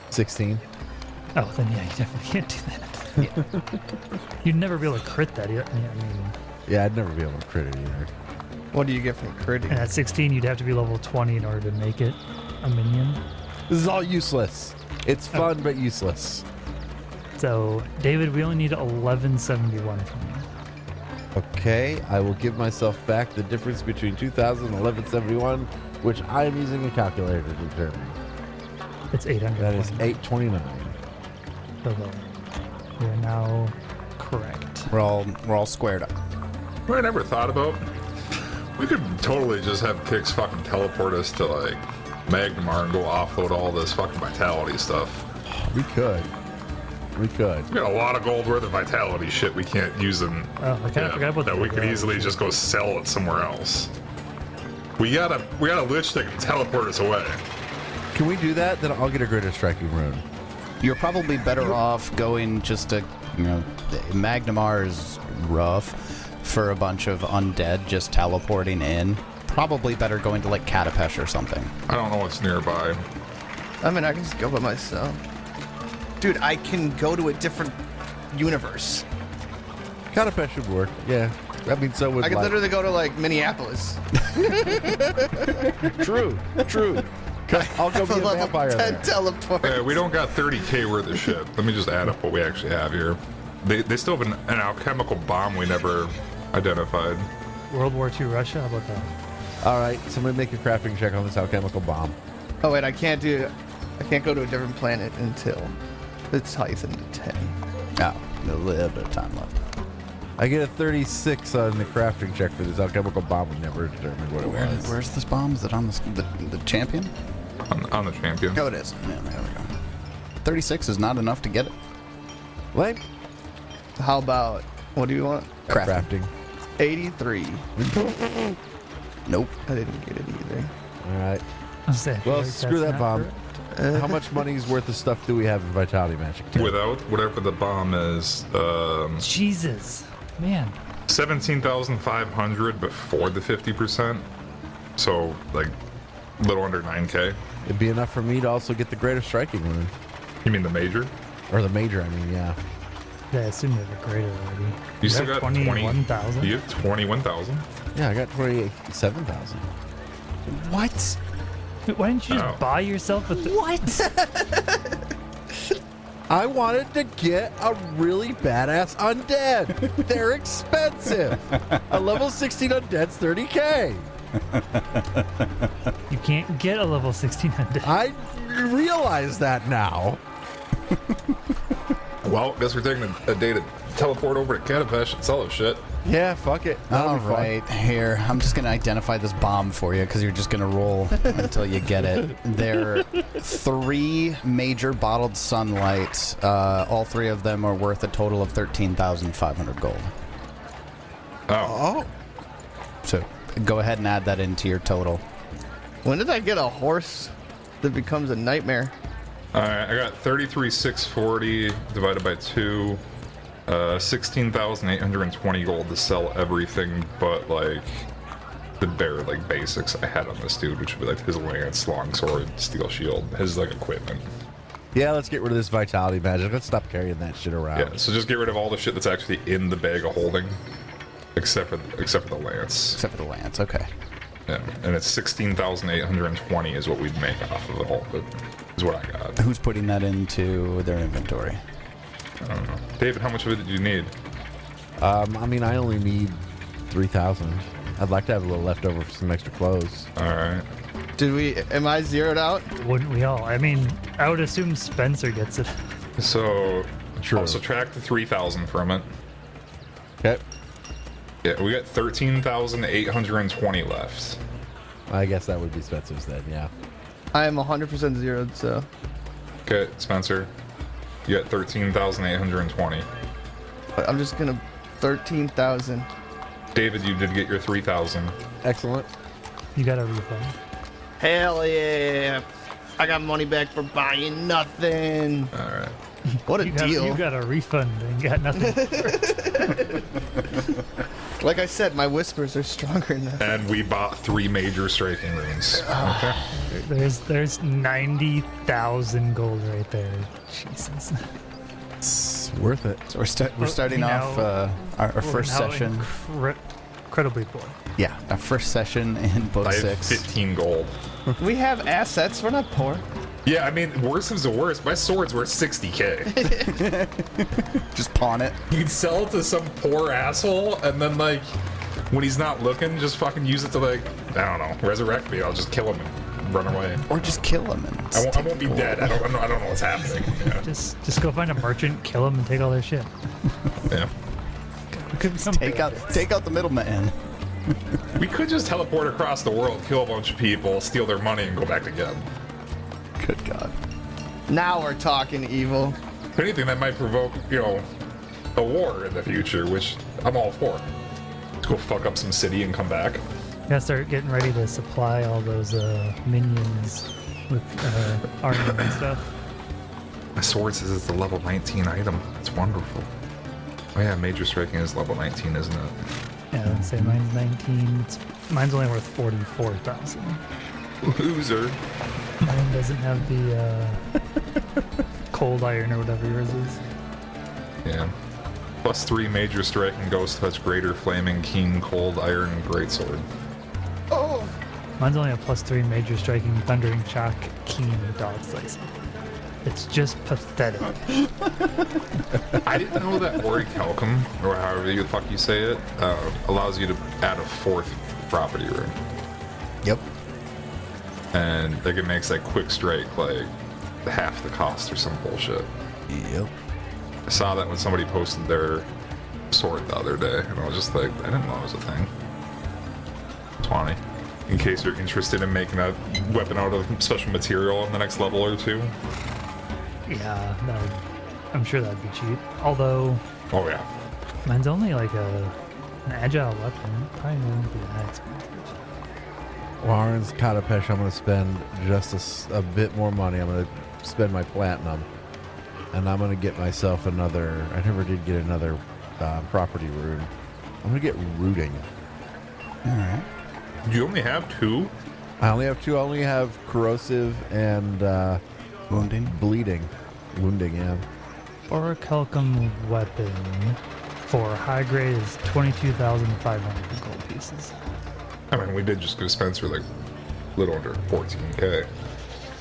16. Oh, then yeah, you definitely can't do that. You'd never be able to crit that. I mean, Yeah, I'd never be able to crit it either. What do you get from critting? and at 16, you'd have to be level 20 in order to make it a minion. This is all useless. It's fun but useless. So, David, we only need 1171 from you. Okay, I will give myself back the difference between 2,000 and 1171, which I am using a calculator to determine. It's 800. That is 829. So we are now correct. We're all squared up. What I never thought about, we could totally just have Kix fucking teleport us to like Magnamar and go offload all this fucking vitality stuff. We could. We could. We got a lot of gold worth of vitality shit we can't use them. Oh, I kind of forgot about that. We could easily just go sell it somewhere else. We got a lich that can teleport us away. Can we do that? Then I'll get a greater striking rune. You're probably better off going just to, Magnamar is rough for a bunch of undead just teleporting in. Probably better going to like Katapesh or something. I don't know what's nearby. I mean, I can just go by myself. Dude, I can go to a different universe. Katapesh should work. Yeah. I mean, so would I could like- literally go to like Minneapolis. True. I'll go be a Level vampire 10 there. teleport. Yeah, we don't got 30k worth of shit. Let me just add up what we actually have here. They still have an alchemical bomb we never identified. World War II Russia, how about that? All right, somebody make a crafting check on this alchemical bomb. Oh wait, I can't go to a different planet until it's heightened to 10. Oh, a little bit of time left. I get a 36 on the crafting check for this alchemical bomb. We never determined what it was. Where's this bomb? Is it on the champion? On the champion. Oh, it is. Yeah, there we go. 36 is not enough to get it. Lame. How about, what do you want? Crafting. 83. Nope. I didn't get it either. All right. I was saying, Well, like, screw that's that not bomb. correct. How much money's worth of stuff do we have in Vitality Magic? Tim? Without whatever the bomb is, Jesus. Man. 17,500 before the 50%. So, like, a little under 9K. It'd be enough for me to also get the greater striking rune. You mean the major? Or the major, I mean, yeah. Yeah, I assume you have a greater already. You still got 21,000? You have 21,000? Yeah, I got 27,000. What? Why didn't you just Oh. buy yourself a... What? I wanted to get a really badass undead. They're expensive. A level 16 undead's 30K. You can't get a level 16 undead. I realize that now. Well, guess we're taking a day to teleport over to Katapesh and sell this shit. Yeah, fuck it. That'll All be fun. right, here. I'm just going to identify this bomb for you because you're just going to roll until you get it. There are 3 major bottled sunlights. All 3 of them are worth a total of 13,500 gold. Oh. Oh, So go ahead and add that into your total. When did I get a horse that becomes a nightmare? Alright, I got 33,640 divided by 2. 16,820 gold to sell everything but, like, the bare, like, basics I had on this dude, which would be, like, his lance, longsword, steel shield, his, like, equipment. yeah, let's get rid of this vitality magic. Let's stop carrying that shit around. Yeah, so just get rid of all the shit that's actually in the bag of holding, except for the lance. Except for the lance, okay. Yeah, and it's 16,820 is what we'd make off of it all, but is what I got. Who's putting that into their inventory? I don't know. David, how much of it did you need? I mean, I only need 3,000. I'd like to have a little left over for some extra clothes. Alright. Am I zeroed out? Wouldn't we all? I mean, I would assume Spencer gets it. So, True. I'll subtract the 3,000 from it. Okay. Yeah, we got 13,820 left. I guess that would be Spencer's then, yeah. I am 100% zeroed, so. Okay, Spencer. You got 13,820. I'm just gonna 13,000. David, you did get your 3,000. Excellent. You got a refund. Hell yeah! I got money back for buying nothing. Alright. What a You deal! got a refund and got nothing. Like I said, my whispers are stronger now. And we bought 3 major striking runes. Okay. There's 90,000 gold right there. Jesus. It's worth it. So we're starting Now- off our We're first now session. Incredibly poor. Yeah, our first session in book I have 6. 15 gold. We have assets. We're not poor. Yeah, I mean, worse is the worst. My sword's worth 60K. Just pawn it. You can sell it to some poor asshole, and then, like, when he's not looking, just fucking use it to, like, I don't know, resurrect me. I'll just kill him and run away. Or just kill him and I won't be dead. I don't know what's happening. Yeah. Just go find a merchant, kill him, and take all their shit. Yeah. It could be some take out the middleman. We could just teleport across the world, kill a bunch of people, steal their money, and go back again. Good God. Now we're talking evil. If anything, that might provoke, a war in the future, which I'm all for. Let's go fuck up some city and come back. Gotta start getting ready to supply all those minions with armor and stuff. My sword says it's a level 19 item. That's wonderful. Oh yeah, major striking is level 19, isn't it? Yeah, I'd say mine's 19. Mine's only worth 44,000. Loser. Mine doesn't have the cold iron or whatever yours is. Yeah. +3 major striking, ghost touch, greater flaming, keen, cold, iron, greatsword. Oh, Mine's only a +3 major striking, thundering shock, keen, dog slicing. It's just pathetic. I didn't know that Orichalcum, or however the fuck you say it, allows you to add a 4th property rune. Yep. And like it makes like quick strike like half the cost or some bullshit. Yep. I saw that when somebody posted their sword the other day, and I was just like, I didn't know it was a thing. 20. In case you're interested in making a weapon out of special material on the next level or 2. Yeah, I'm sure that'd be cheap. Although, Oh yeah. mine's only like an agile weapon. It probably won't be that expensive. Warren's Katapesh, I'm going to spend just a bit more money. I'm going to spend my platinum. And I'm going to get myself another... I never did get another property rune. I'm going to get rooting. All right. You only have 2? I only have 2. I only have corrosive and Wounding. bleeding. Wounding, yeah. Orichalcum weapon for high grade is 22,500 gold pieces. I mean, we did just go Spencer like a little under 14k.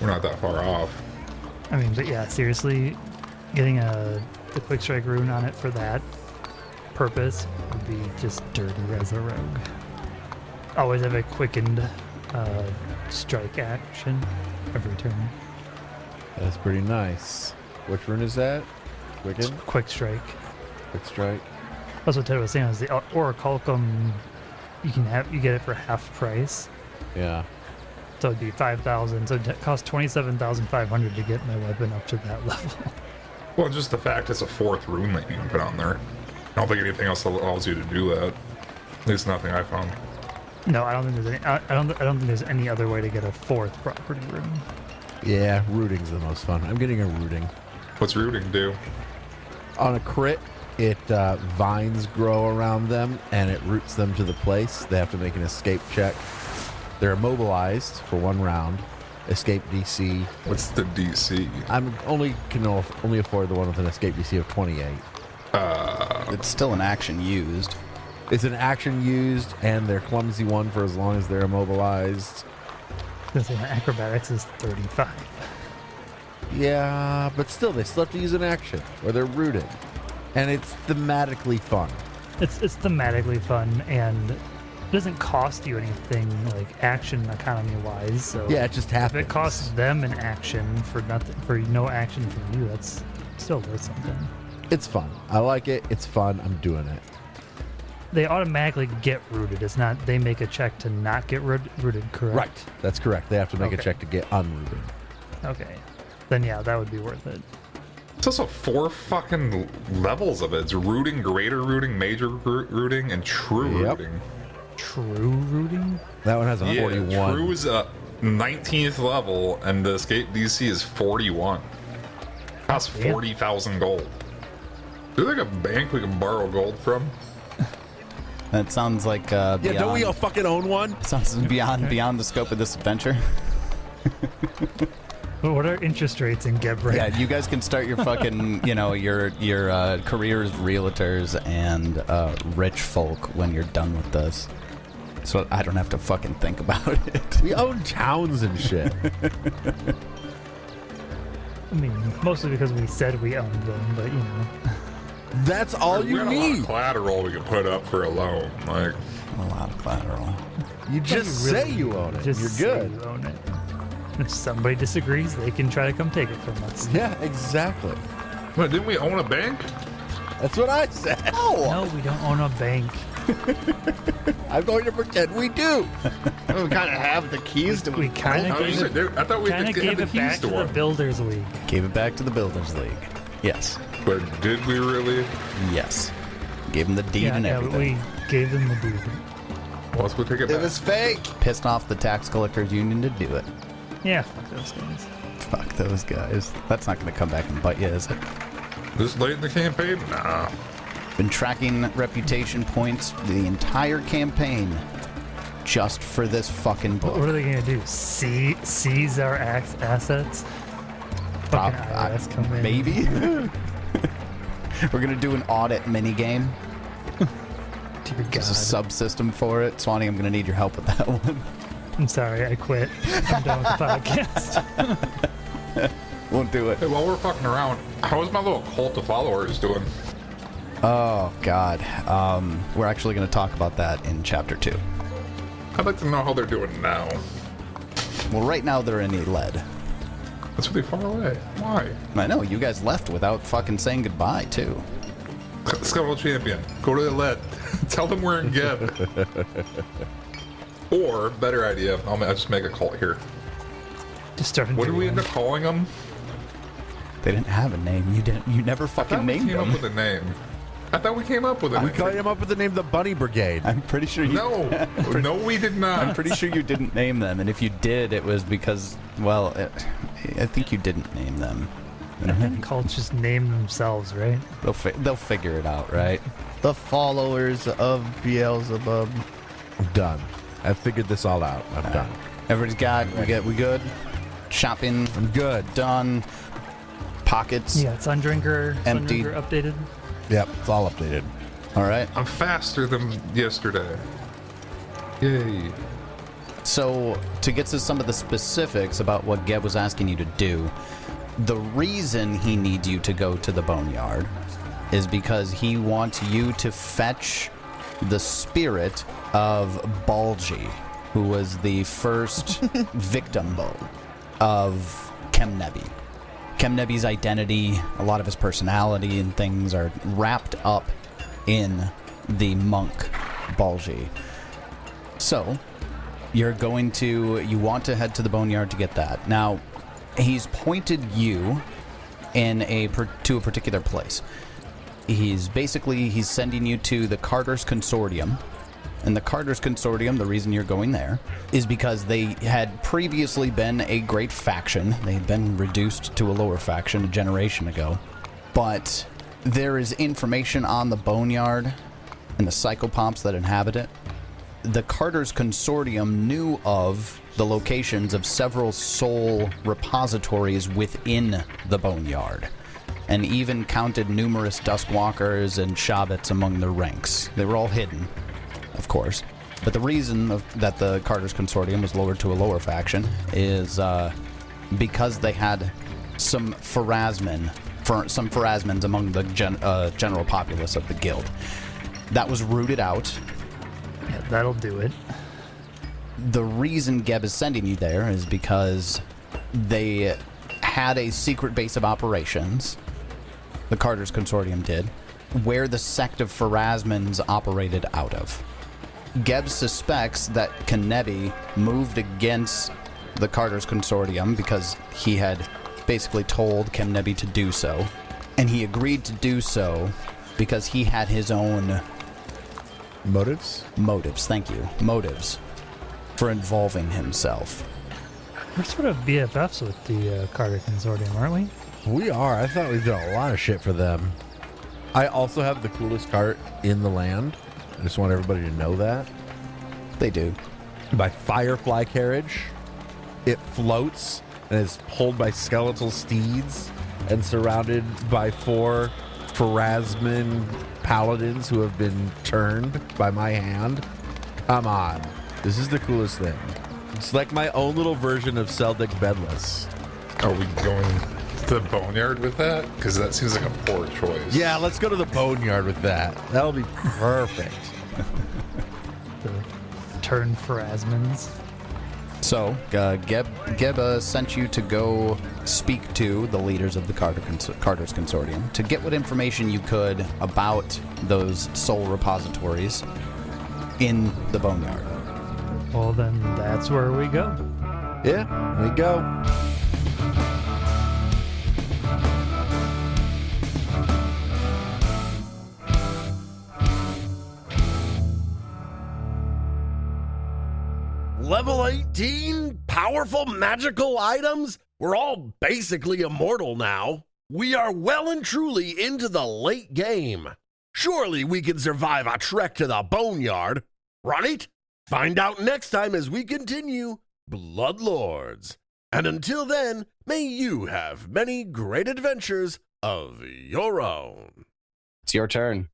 We're not that far off. I mean, but yeah, seriously, getting the quick strike rune on it for that purpose would be just dirty as a rogue. Always have a quickened strike action every turn. That's pretty nice. Which rune is that? Wicked? Quick strike. Quick strike. That's what Ted was saying. Is the Orichalcum you get it for half price. Yeah. So it'd be 5,000. So it costs 27,500 to get my weapon up to that level. Well, just the fact it's a 4th rune that you can put on there. I don't think anything else allows you to do that. At least nothing I found. No, I don't think there's any. I don't think there's any other way to get a 4th property rune. Yeah, rooting's the most fun. I'm getting a rooting. What's rooting do? On a crit, it vines grow around them and it roots them to the place. They have to make an escape check. They're immobilized for 1 round. Escape DC. What's the DC? I'm only afford the one with an escape DC of 28. It's still an action used. It's an action used, and they're clumsy 1 for as long as they're immobilized. Because acrobatics is 35. Yeah, but still, they still have to use an action, or they're rooted. And it's thematically fun. It's thematically fun, and it doesn't cost you anything like action economy wise. So Yeah, it just happens. if it costs them an action for nothing, for no action from you, that's still worth something. It's fun. I like it. It's fun. I'm doing it. They automatically get rooted. It's not they make a check to not get rooted, correct? Right. That's correct. They have to make a Okay. check to get unrooted. Okay. Then yeah, that would be worth it. It's also 4 fucking levels of it. It's rooting, greater rooting, major rooting, and true Yep. rooting. True rooting? That one has a Yeah, 41. true is a 19th level, and the escape DC is 41. Costs Damn. 40,000 gold. Is there like a bank we can borrow gold from? That sounds like beyond, Yeah, don't we all fucking own one? sounds beyond the scope of this adventure. But what are interest rates in Gebra? Yeah, you guys can start your fucking, your career as realtors and rich folk when you're done with this. So I don't have to fucking think about it. We own towns and shit. I mean, mostly because we said we owned them, but That's all We you got a lot need. of collateral we can put up for a loan. Like, A lot of collateral. You just really say you own it. just You're say good. you own it. If somebody disagrees, they can try to come take it from us. Yeah, exactly. what, didn't we own a bank? That's what I said. No, we don't own a bank. I'm going to pretend we do. We kind of have the keys to We it. kind I, of was gave gonna it, say, I thought we kind had of gave the it keys back to to the one. Builders League. Gave it back to the Builders League. Yes. But did we really? Yes. Gave him the deed Yeah, and but everything. we gave them the deed. Well, let's go take it It back. was fake. Pissed off the tax collectors union to do it. Yeah, fuck those guys. Fuck those guys. That's not going to come back and bite you, is it? This late in the campaign? Nah. Been tracking reputation points the entire campaign just for this fucking book. What are they gonna do? Seize our assets? Prob- Fucking IRS come in. Maybe. We're gonna do an audit mini game. Dear There's a God. subsystem for it. Swanee, I'm gonna need your help with that one. I'm sorry, I quit. I'm done with the podcast. Won't do it. Hey, while we're fucking around, how is my little cult of followers doing? Oh God. We're actually gonna talk about that in chapter 2. I'd like to know how they're doing now. Well, right now they're in Yled. That's really far away. Why? I know you guys left without fucking saying goodbye too. Scuttle Champion, go to Yled. Tell them we're in Geb. Or, better idea, I'll just make a cult here. Just started. What did we end up calling them? They didn't have a name. You didn't. You never I thought fucking we named came up them. with a name. I thought we came up with a We name. came up with the name the Bunny Brigade. I'm pretty sure you. No, we did not. I'm pretty sure you didn't name them, and if you did, it was because, well, I think you didn't name them. Cults just name themselves, right? They'll figure it out, right? The followers of Beelzebub. Done. I figured this all out. I'm done. Everybody's we good? Shopping I'm good. done. Pockets Yeah, Sundrinker. Emptied. Sundrinker updated. Yep, it's all updated. all right. I'm faster than yesterday. Yay. So, to get to some of the specifics about what Geb was asking you to do, the reason he needs you to go to the Boneyard is because he wants you to fetch the spirit of Balji, who was the first victim of Kemnebi. Kemnebi's identity, a lot of his personality and things are wrapped up in the monk Balji. So, you want to head to the Boneyard to get that. Now, he's pointed you to a particular place. He's sending you to the Carter's Consortium. And the Carter's Consortium, the reason you're going there, is because they had previously been a great faction. They had been reduced to a lower faction a generation ago. But there is information on the Boneyard and the psychopomps that inhabit it. The Carter's Consortium knew of the locations of several soul repositories within the Boneyard, and even counted numerous Duskwalkers and Shabbats among their ranks. They were all hidden, of course. But the reason that the Carter's Consortium was lowered to a lower faction is because they had some Pharasmans among the general populace of the guild. That was rooted out. Yeah, that'll do it. The reason Geb is sending you there is because they had a secret base of operations, the Carter's Consortium did, where the sect of Pharasmans operated out of. Geb suspects that Kemnebi moved against the Carter's Consortium because he had basically told Kemnebi to do so, and he agreed to do so because he had his own Motives? Motives for involving himself. We're sort of BFFs with the Carter Consortium, aren't we? We are. I thought we did a lot of shit for them. I also have the coolest cart in the land. I just want everybody to know that. They do. My Firefly carriage. It floats and is pulled by skeletal steeds and surrounded by 4 Pharasman paladins who have been turned by my hand. Come on. This is the coolest thing. It's like my own little version of Seldic Bedless. Are we going to the Boneyard with that? Because that seems like a poor choice. Yeah, let's go to the Boneyard with that. That'll be perfect. The turn Pharasmans. So, Geb sent you to go speak to the leaders of the Carter's Consortium to get what information you could about those soul repositories in the Boneyard. Well, then that's where we go. Yeah, we go. Level 18? Powerful magical items? We're all basically immortal now. We are well and truly into the late game. Surely we can survive a trek to the Boneyard, right? Find out next time as we continue Bloodlords. And until then, may you have many great adventures of your own. It's your turn.